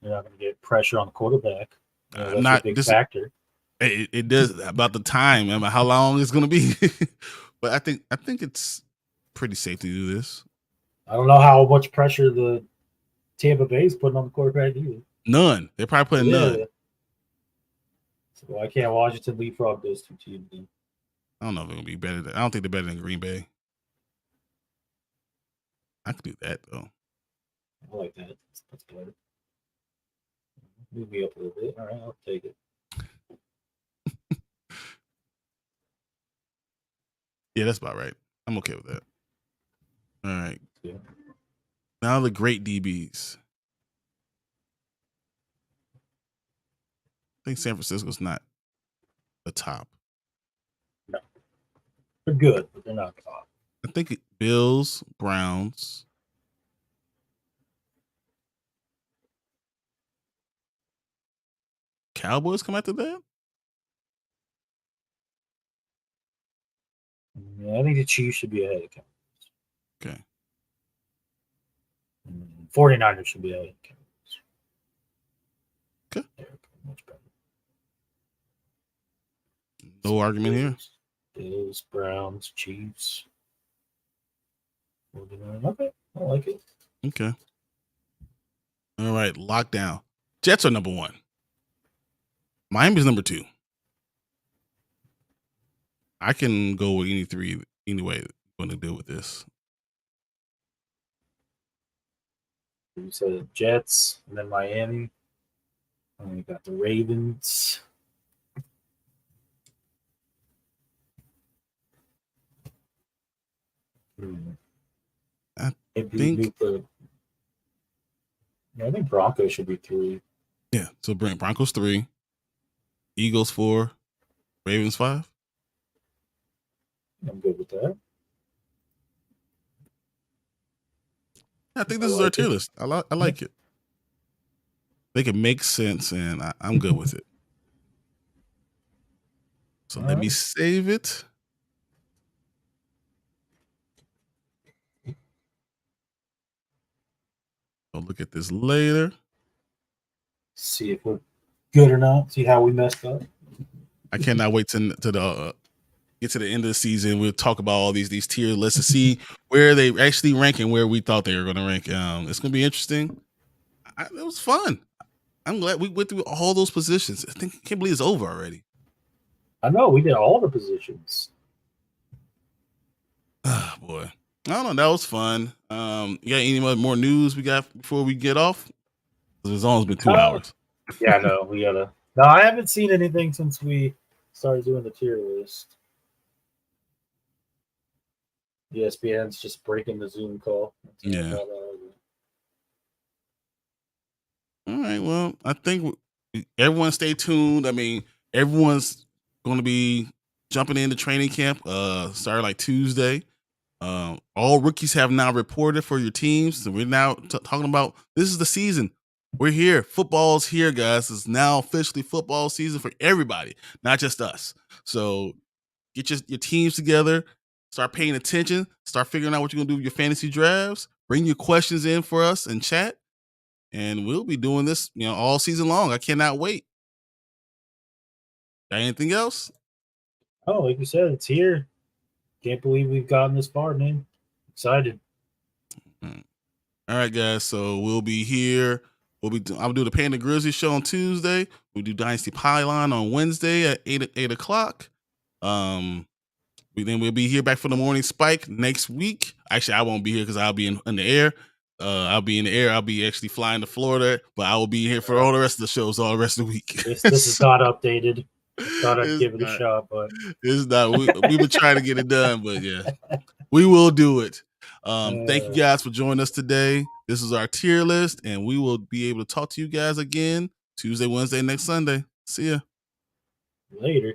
You're not going to get pressure on the quarterback. That's not a big factor. It does about the time. I mean, how long it's going to be. But I think it's pretty safe to do this. I don't know how much pressure the Tampa Bay is putting on the quarterback either. None. They're probably putting none. So why can't Washington leapfrog those two teams? I don't know if they're going to be better. I don't think they're better than Green Bay. I could do that, though. I like that. That's better. Move me up a little bit. All right, I'll take it. Yeah, that's about right. I'm okay with that. All right. Yeah. Now the great DBs. I think San Francisco's not the top. No. They're good, but they're not top. I think Bills, Browns. Cowboys come after that? Yeah, I think the Chiefs should be ahead of Cowboys. Okay. 49ers should be ahead of Cowboys. Okay. They're much better. No argument here. Bills, Browns, Chiefs. 49. Okay, I like it. Okay. All right, lockdown. Jets are number 1. Miami's number 2. I can go with any three anyway. Going to deal with this. You said the Jets, and then Miami. And then you got the Ravens. I think Broncos should be 3. Yeah, so Broncos 3, Eagles 4, Ravens 5. I'm good with that. I think this is our tier list. I like it. They can make sense, and I'm good with it. So let me save it. I'll look at this later. See if we're good or not. See how we messed up. I cannot wait to get to the end of the season. We'll talk about all these tier lists to see where they actually rank and where we thought they were going to rank. It's going to be interesting. It was fun. I'm glad we went through all those positions. I can't believe it's over already. I know we did all the positions. Oh boy, I don't know. That was fun. You got any more news we got before we get off? It's almost been 2 hours. Yeah, no, we gotta. No, I haven't seen anything since we started doing the tier list. ESPN's just breaking the Zoom call. Yeah. All right. Well, I think everyone stay tuned. I mean, everyone's going to be jumping into training camp. Started like Tuesday. All rookies have now reported for your teams. So we're now talking about this is the season. We're here. Football's here, guys. It's now officially football season for everybody, not just us. So get your teams together. Start paying attention. Start figuring out what you're going to do with your fantasy drafts. Bring your questions in for us and chat. And we'll be doing this, all season long. I cannot wait. Got anything else? Oh, like you said, it's here. Can't believe we've gotten this far, man. Excited. All right, guys. So we'll be here. I'll do the Panda Grizzly show on Tuesday. We'll do Dynasty Pylon on Wednesday at 8 o'clock. We'll be here back for the morning spike next week. Actually, I won't be here because I'll be in the air. I'll be in the air. I'll be actually flying to Florida, but I will be here for all the rest of the shows all the rest of the week. This is not updated. Thought I'd give it a shot, but it's not. We were trying to get it done, but yeah, we will do it. Thank you guys for joining us today. This is our tier list, and we will be able to talk to you guys again Tuesday, Wednesday, next Sunday. See ya. Later.